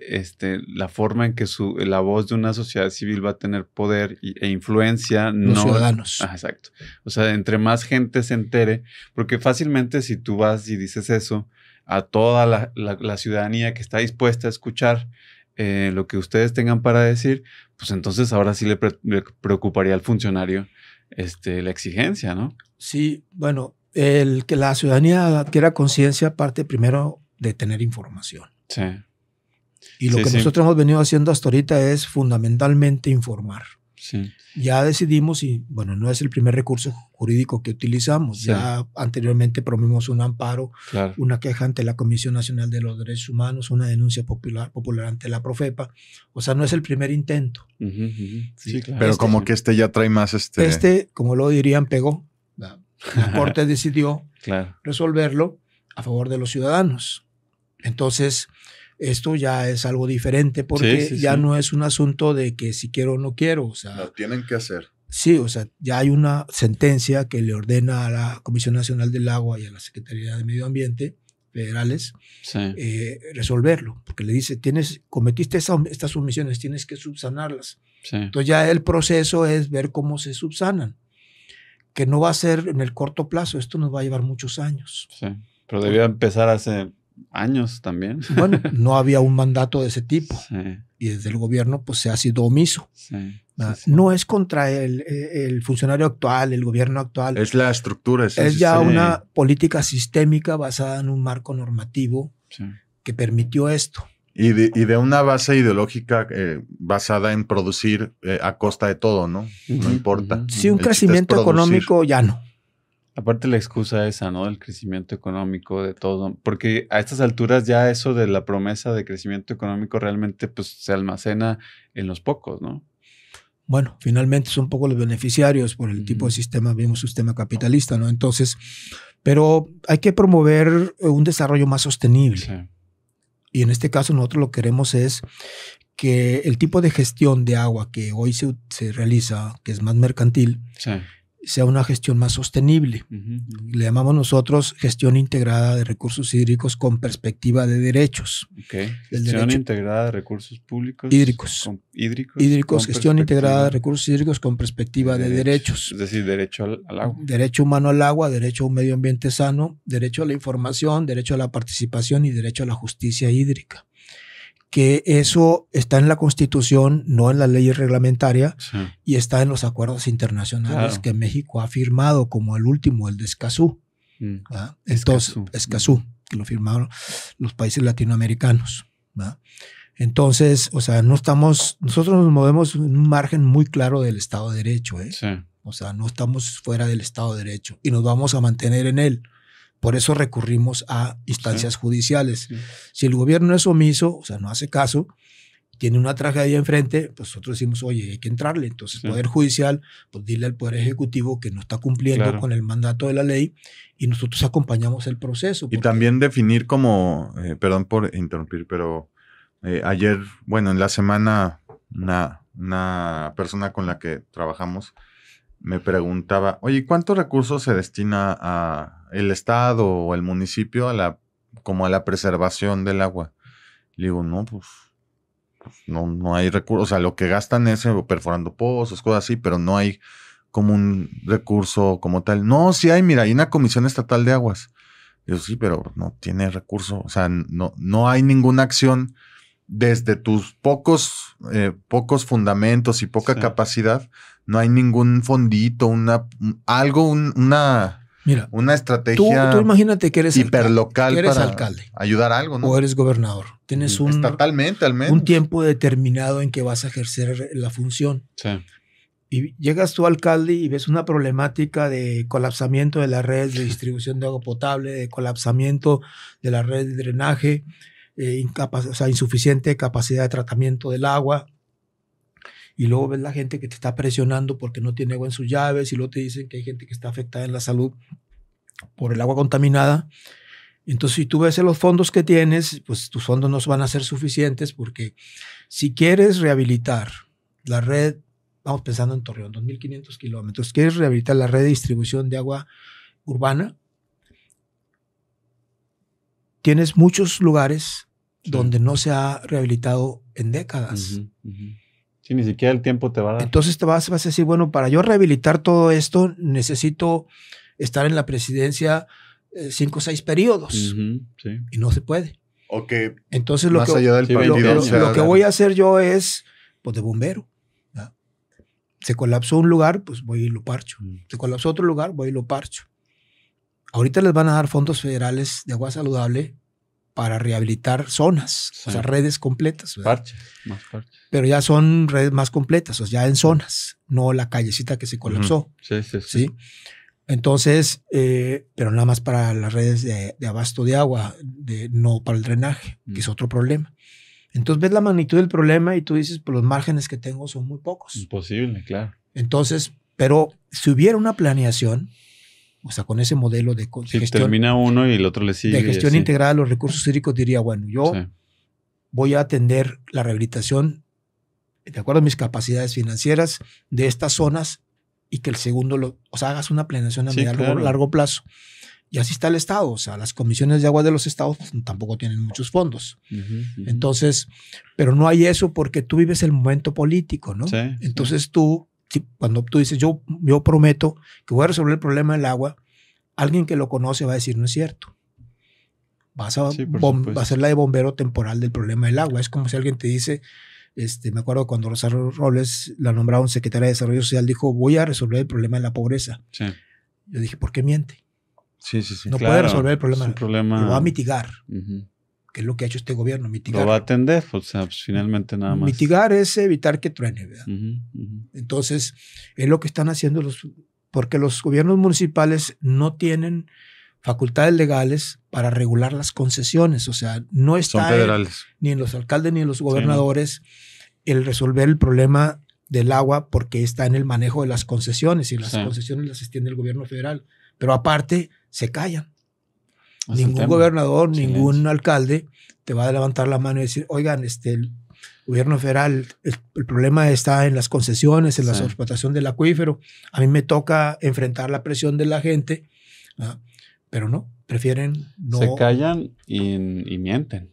[SPEAKER 4] la forma en que la voz de una sociedad civil va a tener poder e influencia,
[SPEAKER 2] Los ciudadanos.
[SPEAKER 4] Ah, exacto. O sea, entre más gente se entere, porque fácilmente si tú vas y dices eso a toda la ciudadanía que está dispuesta a escuchar, lo que ustedes tengan para decir, pues entonces ahora sí le preocuparía al funcionario la exigencia, ¿no?
[SPEAKER 2] Sí, bueno, el que la ciudadanía adquiera conciencia parte primero de tener información.
[SPEAKER 4] Sí.
[SPEAKER 2] Y lo que nosotros hemos venido haciendo hasta ahorita es fundamentalmente informar.
[SPEAKER 4] Sí.
[SPEAKER 2] Ya decidimos, y bueno, no es el primer recurso jurídico que utilizamos. Sí. Ya anteriormente promovimos un amparo, claro, una queja ante la Comisión Nacional de los Derechos Humanos, una denuncia popular ante la Profepa. O sea, no es el primer intento.
[SPEAKER 4] Sí, claro.
[SPEAKER 3] Pero como que ya trae más
[SPEAKER 2] como lo dirían, pegó. La Corte decidió resolverlo a favor de los ciudadanos. Entonces, esto ya es algo diferente porque ya no es un asunto de que si quiero o no quiero. O sea,
[SPEAKER 3] lo tienen que hacer.
[SPEAKER 2] Sí, o sea, ya hay una sentencia que le ordena a la Comisión Nacional del Agua y a la Secretaría de Medio Ambiente federales resolverlo. Porque le dice, cometiste estas omisiones, tienes que subsanarlas. Sí. Entonces ya el proceso es ver cómo se subsanan. Que no va a ser en el corto plazo, esto nos va a llevar muchos años.
[SPEAKER 4] Sí, pero debía empezar hace años también.
[SPEAKER 2] Bueno, no había un mandato de ese tipo. Sí. Y desde el gobierno pues se ha sido omiso.
[SPEAKER 4] Sí.
[SPEAKER 2] No es contra el funcionario actual, el gobierno actual.
[SPEAKER 3] Es la estructura.
[SPEAKER 2] Es ya una política sistémica basada en un marco normativo que permitió esto.
[SPEAKER 3] Y de una base ideológica basada en producir a costa de todo, ¿no? No importa.
[SPEAKER 2] Sí, un crecimiento económico ya no.
[SPEAKER 4] Aparte la excusa esa, ¿no? Del crecimiento económico, de todo. Porque a estas alturas ya eso de la promesa de crecimiento económico realmente pues se almacena en los pocos, ¿no?
[SPEAKER 2] Bueno, finalmente son pocos los beneficiarios por el tipo de sistema, vemos un sistema capitalista, ¿no? Entonces, pero hay que promover un desarrollo más sostenible. Sí. Y en este caso nosotros lo que queremos es que el tipo de gestión de agua que hoy se realiza, que es más mercantil, sea una gestión más sostenible. Le llamamos nosotros gestión integrada de recursos hídricos con perspectiva de derechos.
[SPEAKER 4] Gestión integrada de recursos públicos.
[SPEAKER 2] Hídricos. Gestión integrada de recursos hídricos con perspectiva de derechos.
[SPEAKER 4] Es decir, derecho al agua.
[SPEAKER 2] Derecho humano al agua, derecho a un medio ambiente sano, derecho a la información, derecho a la participación y derecho a la justicia hídrica. Que eso está en la Constitución, no en la ley reglamentaria, y está en los acuerdos internacionales que México ha firmado, como el último, el de Escazú. Entonces, Escazú, que lo firmaron los países latinoamericanos. Entonces, o sea, nosotros nos movemos en un margen muy claro del Estado de Derecho. O sea, no estamos fuera del Estado de Derecho y nos vamos a mantener en él. Por eso recurrimos a instancias judiciales. Si el gobierno es omiso, o sea, no hace caso, tiene una tragedia enfrente, pues nosotros decimos, oye, hay que entrarle. Entonces, el Poder Judicial, pues dile al Poder Ejecutivo que no está cumpliendo con el mandato de la ley y nosotros acompañamos el proceso.
[SPEAKER 3] Y también definir como, perdón por interrumpir, pero ayer, bueno, en la semana, una persona con la que trabajamos me preguntaba, oye, ¿cuántos recursos se destina a el Estado o el municipio como a la preservación del agua? Le digo, no, pues no hay recursos. O sea, lo que gastan es perforando pozos, cosas así, pero no hay como un recurso como tal. No, sí hay, mira, hay una Comisión Estatal de Aguas. Digo, sí, pero no tiene recurso. O sea, no hay ninguna acción desde tus pocos fundamentos y poca capacidad. No hay ningún fondito, una estrategia.
[SPEAKER 2] Tú imagínate que eres
[SPEAKER 3] hiperlocal para
[SPEAKER 2] alcalde,
[SPEAKER 3] ayudar a algo, ¿no?
[SPEAKER 2] O eres gobernador. Tienes
[SPEAKER 3] estatalmente al menos
[SPEAKER 2] un tiempo determinado en que vas a ejercer la función.
[SPEAKER 4] Sí.
[SPEAKER 2] Y llegas tú, alcalde, y ves una problemática de colapsamiento de la red de distribución de agua potable, de colapsamiento de la red de drenaje, insuficiente capacidad de tratamiento del agua. Y luego ves la gente que te está presionando porque no tiene agua en sus llaves, y luego te dicen que hay gente que está afectada en la salud por el agua contaminada. Entonces, si tú ves los fondos que tienes, pues tus fondos no van a ser suficientes, porque si quieres rehabilitar la red, vamos pensando en Torreón, 2.500 kilómetros, quieres rehabilitar la red de distribución de agua urbana, tienes muchos lugares donde no se ha rehabilitado en décadas.
[SPEAKER 4] Sí, ni siquiera el tiempo te va a dar.
[SPEAKER 2] Entonces vas a decir, bueno, para yo rehabilitar todo esto necesito estar en la presidencia 5 o 6 periodos.
[SPEAKER 4] Sí.
[SPEAKER 2] Y no se puede.
[SPEAKER 3] O que
[SPEAKER 2] Entonces
[SPEAKER 3] más allá del
[SPEAKER 4] sí,
[SPEAKER 3] partido
[SPEAKER 2] lo que voy a hacer yo es, pues, de bombero. ¿Ya? Se colapsó un lugar, pues voy y lo parcho. Se colapsó otro lugar, voy y lo parcho. Ahorita les van a dar fondos federales de agua saludable para rehabilitar zonas,
[SPEAKER 4] Sí.
[SPEAKER 2] o sea, redes completas. ¿verdad?
[SPEAKER 4] Parches, más parches.
[SPEAKER 2] Pero ya son redes más completas, o sea, ya en zonas, no la callecita que se colapsó.
[SPEAKER 4] Sí, sí, sí.
[SPEAKER 2] ¿Sí? Entonces, pero nada más para las redes de abasto de agua, no para el drenaje, que es otro problema. Entonces ves la magnitud del problema y tú dices, pues los márgenes que tengo son muy pocos.
[SPEAKER 4] Imposible, claro.
[SPEAKER 2] Entonces, pero si hubiera una planeación, o sea, con ese modelo de
[SPEAKER 4] Si
[SPEAKER 2] gestión,
[SPEAKER 4] termina uno y el otro le sigue.
[SPEAKER 2] de gestión
[SPEAKER 4] así.
[SPEAKER 2] integrada de los recursos hídricos, diría, bueno, yo
[SPEAKER 4] Sí.
[SPEAKER 2] voy a atender la rehabilitación de acuerdo a mis capacidades financieras de estas zonas y que el segundo, o sea, hagas una planeación a
[SPEAKER 4] Sí,
[SPEAKER 2] mediano
[SPEAKER 4] claro.
[SPEAKER 2] largo plazo. Y así está el Estado. O sea, las comisiones de agua de los estados pues, tampoco tienen muchos fondos.
[SPEAKER 4] Ujú, ujú.
[SPEAKER 2] Entonces, pero no hay eso porque tú vives el momento político, ¿no?
[SPEAKER 4] Sí,
[SPEAKER 2] Entonces tú, cuando tú dices, yo prometo que voy a resolver el problema del agua, alguien que lo conoce va a decir, no es cierto. Vas a ser la de bombero temporal del problema del agua. Es como si alguien te dice, me acuerdo cuando Rosario Robles la nombraron secretaria de Desarrollo Social, dijo, voy a resolver el problema de la pobreza.
[SPEAKER 4] Sí.
[SPEAKER 2] Yo dije, ¿por qué miente?
[SPEAKER 3] Sí, sí, sí.
[SPEAKER 2] No puede resolver el problema.
[SPEAKER 4] Es un problema.
[SPEAKER 2] Lo va a mitigar,
[SPEAKER 4] Ujú.
[SPEAKER 2] que es lo que ha hecho este gobierno, mitigar.
[SPEAKER 4] Lo va a atender, o sea, pues finalmente nada más.
[SPEAKER 2] Mitigar es evitar que truene, ¿verdad?
[SPEAKER 4] Ujú, ujú.
[SPEAKER 2] Entonces, es lo que están haciendo porque los gobiernos municipales no tienen facultades legales para regular las concesiones. O sea, no
[SPEAKER 3] Son
[SPEAKER 2] está
[SPEAKER 3] federales.
[SPEAKER 2] ni en los alcaldes ni en los gobernadores el resolver el problema del agua porque está en el manejo de las concesiones y las concesiones las extiende el gobierno federal. Pero aparte, se callan. Ningún gobernador, ningún alcalde te va a levantar la mano y decir, oigan, el gobierno federal, el problema está en las concesiones, en la sobreexplotación del acuífero. A mí me toca enfrentar la presión de la gente, ¿no? Pero no, prefieren no.
[SPEAKER 4] Se callan y mienten.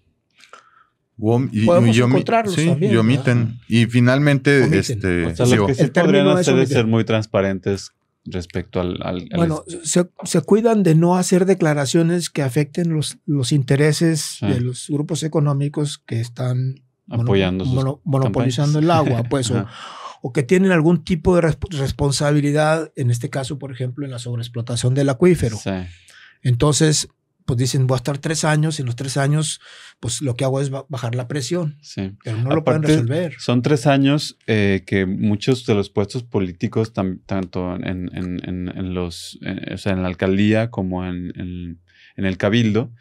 [SPEAKER 2] Podemos encontrarlos también.
[SPEAKER 3] Y omiten. Y finalmente,
[SPEAKER 4] o sea, lo que sí podrían hacer es ser muy transparentes respecto al
[SPEAKER 2] bueno, se cuidan de no hacer declaraciones que afecten los intereses de los grupos económicos que están
[SPEAKER 4] apoyando
[SPEAKER 2] monopolizando el agua, pues, o que tienen algún tipo de responsabilidad, en este caso, por ejemplo, en la sobreexplotación del acuífero.
[SPEAKER 4] Sí.
[SPEAKER 2] Entonces, pues dicen, voy a estar 3 años, y en los 3 años, pues lo que hago es bajar la presión.
[SPEAKER 4] Sí.
[SPEAKER 2] Pero no lo pueden resolver.
[SPEAKER 4] Son 3 años que muchos de los puestos políticos, tanto en la alcaldía como en el cabildo,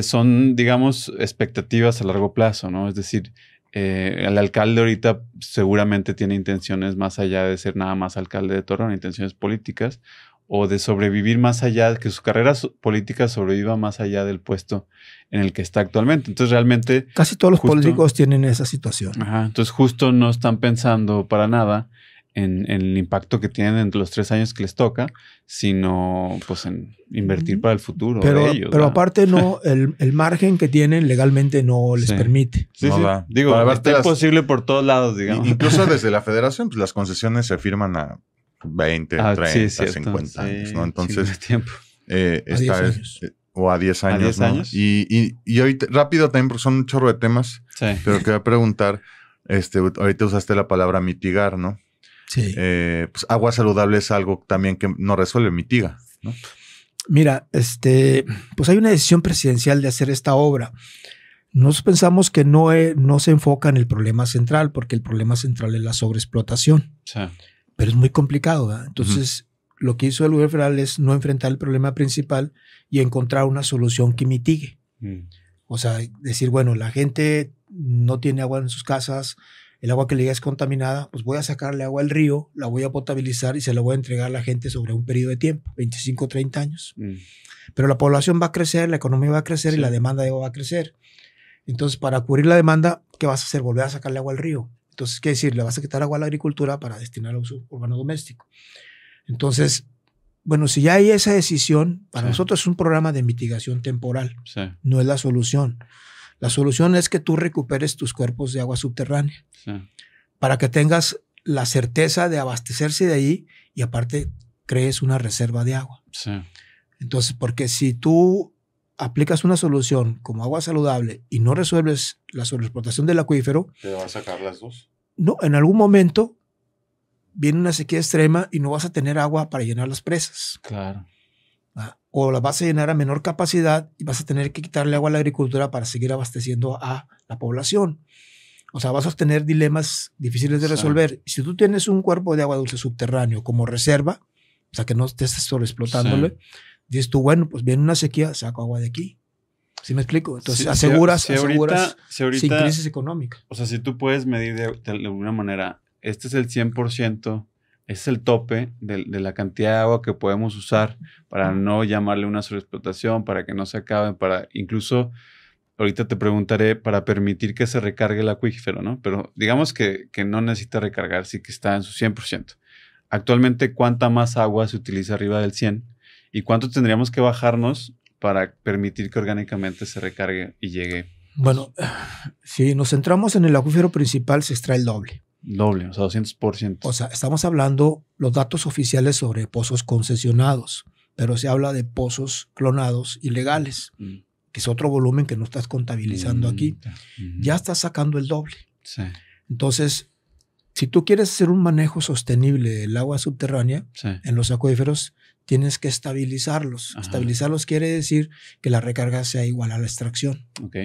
[SPEAKER 4] son, digamos, expectativas a largo plazo, ¿no? Es decir, el alcalde ahorita seguramente tiene intenciones más allá de ser nada más alcalde de Torreón, intenciones políticas, o de sobrevivir más allá, que su carrera política sobreviva más allá del puesto en el que está actualmente. Entonces realmente...
[SPEAKER 2] Casi todos los políticos tienen esa situación.
[SPEAKER 4] Ajá, entonces justo no están pensando para nada en el impacto que tienen entre los 3 años que les toca, sino pues en invertir para el futuro de ellos.
[SPEAKER 2] Pero aparte no, el margen que tienen legalmente no les permite.
[SPEAKER 4] Sí,
[SPEAKER 3] no
[SPEAKER 4] sí.
[SPEAKER 3] da.
[SPEAKER 4] Digo, está imposible por todos lados, digamos.
[SPEAKER 3] Incluso desde la federación, pues las concesiones se firman a 20, 30, 50 años, ¿no? Entonces,
[SPEAKER 4] tiempo.
[SPEAKER 3] O a 10 años.
[SPEAKER 4] A 10
[SPEAKER 3] ¿no?
[SPEAKER 4] años.
[SPEAKER 3] Y ahorita, rápido también, porque son un chorro de temas, pero quería preguntar, ahorita usaste la palabra mitigar, ¿no?
[SPEAKER 2] Sí.
[SPEAKER 3] Pues agua saludable es algo también que no resuelve, mitiga, ¿no?
[SPEAKER 2] Mira, pues hay una decisión presidencial de hacer esta obra. Nosotros pensamos que no se enfoca en el problema central, porque el problema central es la sobreexplotación.
[SPEAKER 4] Sí.
[SPEAKER 2] Pero es muy complicado, ¿verdad? Entonces, lo que hizo el gobierno federal es no enfrentar el problema principal y encontrar una solución que mitigue. O sea, decir, bueno, la gente no tiene agua en sus casas, el agua que le llega es contaminada, pues voy a sacarle agua al río, la voy a potabilizar y se la voy a entregar a la gente sobre un periodo de tiempo, 25, 30 años. Pero la población va a crecer, la economía va a crecer y la demanda de agua va a crecer. Entonces, para cubrir la demanda, ¿qué vas a hacer? Volver a sacarle agua al río. Entonces, ¿qué decir? Le vas a quitar agua a la agricultura para destinar al uso urbano doméstico. Entonces, bueno, si ya hay esa decisión, para nosotros es un programa de mitigación temporal. No es la solución. La solución es que tú recuperes tus cuerpos de agua subterránea para que tengas la certeza de abastecerse de ahí y aparte crees una reserva de agua. Entonces, porque si tú aplicas una solución como agua saludable y no resuelves la sobreexplotación del acuífero,
[SPEAKER 3] ¿Te va a sacar las dos?
[SPEAKER 2] no, en algún momento viene una sequía extrema y no vas a tener agua para llenar las presas.
[SPEAKER 4] Claro.
[SPEAKER 2] O las vas a llenar a menor capacidad y vas a tener que quitarle agua a la agricultura para seguir abasteciendo a la población. O sea, vas a tener dilemas difíciles de resolver. Si tú tienes un cuerpo de agua dulce subterráneo como reserva, o sea, que no estés sobreexplotándole, dices tú, bueno, pues viene una sequía, saco agua de aquí. ¿Sí me explico? Entonces aseguras sin crisis económica.
[SPEAKER 4] O sea, si tú puedes medir de alguna manera, este es el 100%, es el tope de la cantidad de agua que podemos usar para no llamarle una sobreexplotación, para que no se acabe, para incluso, ahorita te preguntaré, para permitir que se recargue el acuífero, ¿no? Pero digamos que no necesita recargar, sí que está en su 100%. Actualmente, ¿cuánta más agua se utiliza arriba del 100%? ¿Y cuánto tendríamos que bajarnos para permitir que orgánicamente se recargue y llegue?
[SPEAKER 2] Bueno, si nos centramos en el acuífero principal, se extrae el doble.
[SPEAKER 4] Doble, o sea, 200%.
[SPEAKER 2] O sea, estamos hablando los datos oficiales sobre pozos concesionados, pero se habla de pozos clonados ilegales, que es otro volumen que no estás contabilizando aquí. Ya estás sacando el doble.
[SPEAKER 4] Sí.
[SPEAKER 2] Entonces, si tú quieres hacer un manejo sostenible del agua subterránea en los acuíferos, tienes que estabilizarlos.
[SPEAKER 4] Ajá.
[SPEAKER 2] Estabilizarlos quiere decir que la recarga sea igual a la extracción.
[SPEAKER 4] Ok.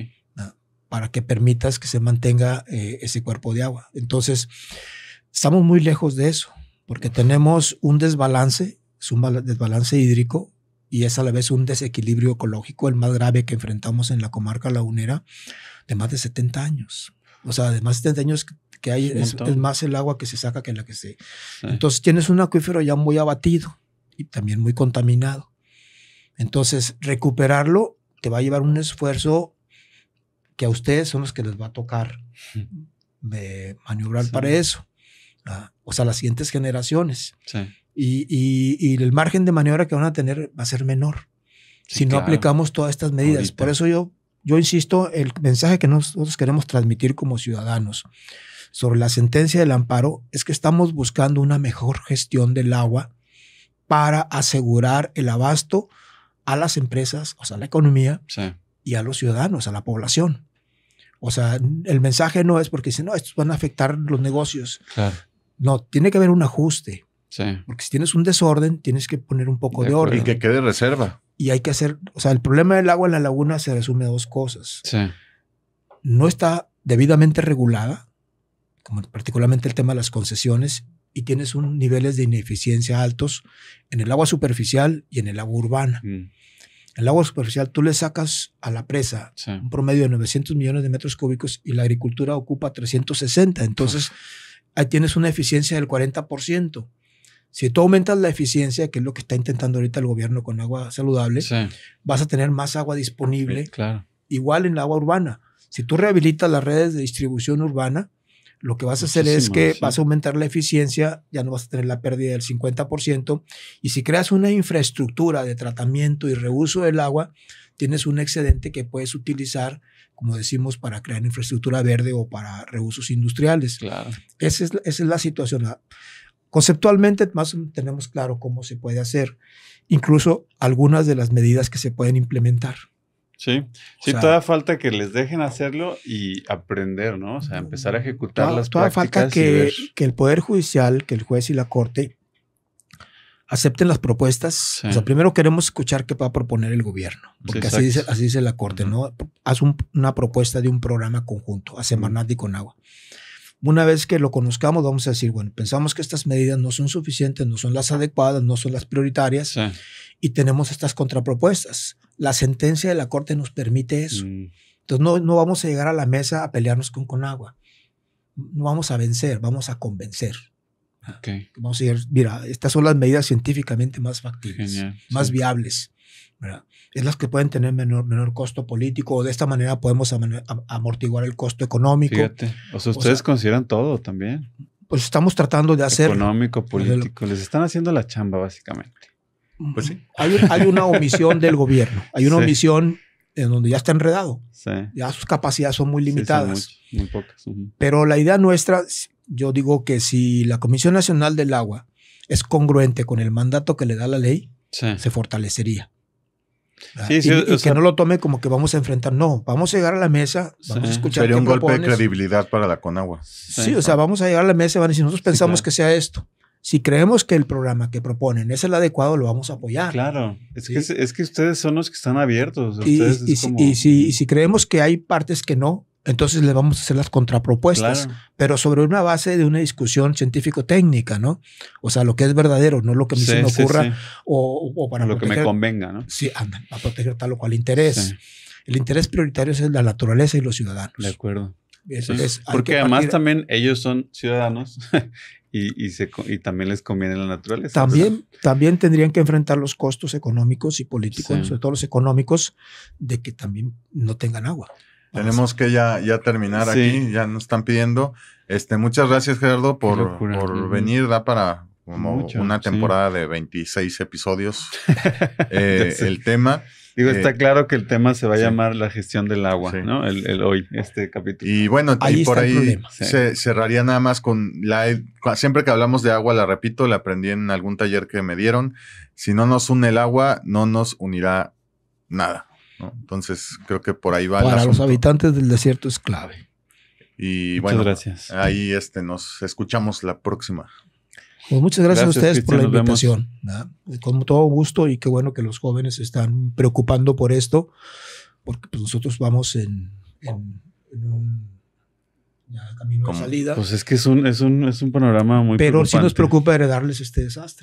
[SPEAKER 2] Para que permitas que se mantenga ese cuerpo de agua. Entonces, estamos muy lejos de eso, porque tenemos un desbalance, es un desbalance hídrico y es a la vez un desequilibrio ecológico, el más grave que enfrentamos en la comarca lagunera, de más de 70 años. O sea, de más de 70 años que hay, es más el agua que se saca que la que se... Sí. Entonces, tienes un acuífero ya muy abatido y también muy contaminado. Entonces, recuperarlo te va a llevar un esfuerzo que a ustedes son los que les va a tocar maniobrar para eso. O sea, las siguientes generaciones.
[SPEAKER 4] Sí.
[SPEAKER 2] Y el margen de maniobra que van a tener va a ser menor si no aplicamos todas estas medidas. Ahorita. Por eso yo insisto, el mensaje que nosotros queremos transmitir como ciudadanos sobre la sentencia del amparo es que estamos buscando una mejor gestión del agua para asegurar el abasto a las empresas, o sea, a la economía, y a los ciudadanos, a la población. O sea, el mensaje no es porque dicen, no, estos van a afectar los negocios.
[SPEAKER 4] Claro.
[SPEAKER 2] No, tiene que haber un ajuste.
[SPEAKER 4] Sí.
[SPEAKER 2] Porque si tienes un desorden, tienes que poner un poco de orden.
[SPEAKER 3] Y que quede reserva.
[SPEAKER 2] Y hay que hacer, o sea, el problema del agua en la laguna se resume a dos cosas.
[SPEAKER 4] Sí.
[SPEAKER 2] No está debidamente regulada, como particularmente el tema de las concesiones, y tienes niveles de ineficiencia altos en el agua superficial y en el agua urbana. El agua superficial tú le sacas a la presa un promedio de 900 millones de metros cúbicos y la agricultura ocupa 360. Entonces, ahí tienes una eficiencia del 40%. Si tú aumentas la eficiencia, que es lo que está intentando ahorita el gobierno con agua saludable, vas a tener más agua disponible.
[SPEAKER 4] Claro.
[SPEAKER 2] Igual en la agua urbana. Si tú rehabilitas las redes de distribución urbana, lo que vas a hacer es que vas a aumentar la eficiencia, ya no vas a tener la pérdida del 50%, y si creas una infraestructura de tratamiento y reuso del agua, tienes un excedente que puedes utilizar, como decimos, para crear infraestructura verde o para reusos industriales.
[SPEAKER 4] Claro.
[SPEAKER 2] Esa es la situación. Conceptualmente más tenemos claro cómo se puede hacer, incluso algunas de las medidas que se pueden implementar.
[SPEAKER 4] Sí, todavía falta que les dejen hacerlo y aprender, ¿no? O sea, empezar a ejecutar las prácticas.
[SPEAKER 2] Falta que el Poder Judicial, que el juez y la Corte acepten las propuestas. O sea, primero queremos escuchar qué va a proponer el gobierno, porque así dice la Corte, ¿no? Haz una propuesta de un programa conjunto, a Semarnat y Conagua. Una vez que lo conozcamos, vamos a decir, bueno, pensamos que estas medidas no son suficientes, no son las adecuadas, no son las prioritarias, y tenemos estas contrapropuestas. La sentencia de la Corte nos permite eso. Entonces no vamos a llegar a la mesa a pelearnos con Conagua. No vamos a vencer, vamos a convencer.
[SPEAKER 4] Okay.
[SPEAKER 2] Vamos a decir, mira, estas son las medidas científicamente más factibles, más viables, ¿verdad? Es las que pueden tener menor costo político, o de esta manera podemos amortiguar el costo económico.
[SPEAKER 4] Fíjate, o sea, ustedes consideran todo también.
[SPEAKER 2] Pues estamos tratando de hacer...
[SPEAKER 4] Económico, político, les están haciendo la chamba básicamente.
[SPEAKER 3] Pues sí.
[SPEAKER 2] Hay una omisión del gobierno, hay una omisión en donde ya está enredado. Ya sus capacidades son muy limitadas.
[SPEAKER 4] Muy pocas.
[SPEAKER 2] Pero la idea nuestra, yo digo que si la Comisión Nacional del Agua es congruente con el mandato que le da la ley, se fortalecería.
[SPEAKER 4] Sí, sí,
[SPEAKER 2] y
[SPEAKER 4] o
[SPEAKER 2] que
[SPEAKER 4] sea,
[SPEAKER 2] no lo tome como que vamos a enfrentar. No, vamos a llegar a la mesa, vamos a
[SPEAKER 4] Sí.
[SPEAKER 2] escuchar
[SPEAKER 3] Sería
[SPEAKER 2] qué
[SPEAKER 3] un golpe de
[SPEAKER 2] propones.
[SPEAKER 3] credibilidad para la Conagua.
[SPEAKER 2] Sí, o sea, vamos a llegar a la mesa y van a decir, nosotros pensamos
[SPEAKER 4] claro.
[SPEAKER 2] que sea esto. Si creemos que el programa que proponen es el adecuado, lo vamos a apoyar.
[SPEAKER 4] Claro,
[SPEAKER 2] Sí.
[SPEAKER 4] es que ustedes son los que están abiertos.
[SPEAKER 2] Y,
[SPEAKER 4] Ustedes
[SPEAKER 2] y
[SPEAKER 4] es
[SPEAKER 2] si-
[SPEAKER 4] como...
[SPEAKER 2] y si creemos que hay partes que no, entonces le vamos a hacer las contrapropuestas,
[SPEAKER 4] Claro.
[SPEAKER 2] pero sobre una base de una discusión científico-técnica, ¿no? O sea, lo que es verdadero, no lo que a mí se me
[SPEAKER 4] Sí, sí,
[SPEAKER 2] ocurra,
[SPEAKER 4] sí.
[SPEAKER 2] o para
[SPEAKER 4] Lo que me
[SPEAKER 2] proteger-
[SPEAKER 4] convenga, ¿no?
[SPEAKER 2] Sí, anda, a proteger tal o cual interés.
[SPEAKER 4] Sí,
[SPEAKER 2] El interés prioritario es la naturaleza y los ciudadanos.
[SPEAKER 4] de acuerdo.
[SPEAKER 2] Eso
[SPEAKER 4] Sí.
[SPEAKER 2] es, hay
[SPEAKER 4] Porque
[SPEAKER 2] que
[SPEAKER 4] además
[SPEAKER 2] partir-
[SPEAKER 4] también ellos son ciudadanos y también les conviene la naturaleza.
[SPEAKER 2] También tendrían que enfrentar los costos económicos y políticos,
[SPEAKER 4] Sí.
[SPEAKER 2] sobre todo los económicos, de que también no tengan agua.
[SPEAKER 3] Tenemos que ya terminar
[SPEAKER 4] Sí.
[SPEAKER 3] aquí, ya nos están pidiendo. Muchas gracias, Gerardo,
[SPEAKER 4] Qué
[SPEAKER 3] por
[SPEAKER 4] locura.
[SPEAKER 3] venir. Da para como
[SPEAKER 4] Mucho,
[SPEAKER 3] una
[SPEAKER 4] sí.
[SPEAKER 3] temporada de 26 episodios
[SPEAKER 4] Ya sé.
[SPEAKER 3] el tema.
[SPEAKER 4] Digo, está claro que el tema se va a
[SPEAKER 3] sí.
[SPEAKER 4] llamar la gestión del agua,
[SPEAKER 3] Sí.
[SPEAKER 4] ¿no? El hoy, este capítulo.
[SPEAKER 3] Y bueno,
[SPEAKER 2] Ahí
[SPEAKER 3] y por
[SPEAKER 2] está el
[SPEAKER 3] ahí
[SPEAKER 2] problema.
[SPEAKER 4] Sí.
[SPEAKER 3] se cerraría nada más con siempre que hablamos de agua, la repito, la aprendí en algún taller que me dieron. Si no nos une el agua, no nos unirá nada, ¿no? Entonces, creo que por ahí va el
[SPEAKER 2] Para los
[SPEAKER 3] asunto.
[SPEAKER 2] habitantes del desierto es clave.
[SPEAKER 3] Y
[SPEAKER 4] Muchas
[SPEAKER 3] bueno,
[SPEAKER 4] gracias.
[SPEAKER 3] ahí nos escuchamos la próxima.
[SPEAKER 2] Pues muchas gracias a
[SPEAKER 4] Gracias,
[SPEAKER 2] ustedes por la
[SPEAKER 4] Cristian, nos vemos.
[SPEAKER 2] invitación. ¿verdad? Con todo gusto, y qué bueno que los jóvenes se están preocupando por esto, porque pues nosotros vamos en un camino de
[SPEAKER 3] Como-
[SPEAKER 2] salida,
[SPEAKER 4] Pues es que es un panorama muy
[SPEAKER 2] pero sí nos
[SPEAKER 4] preocupante.
[SPEAKER 2] preocupa heredarles este desastre.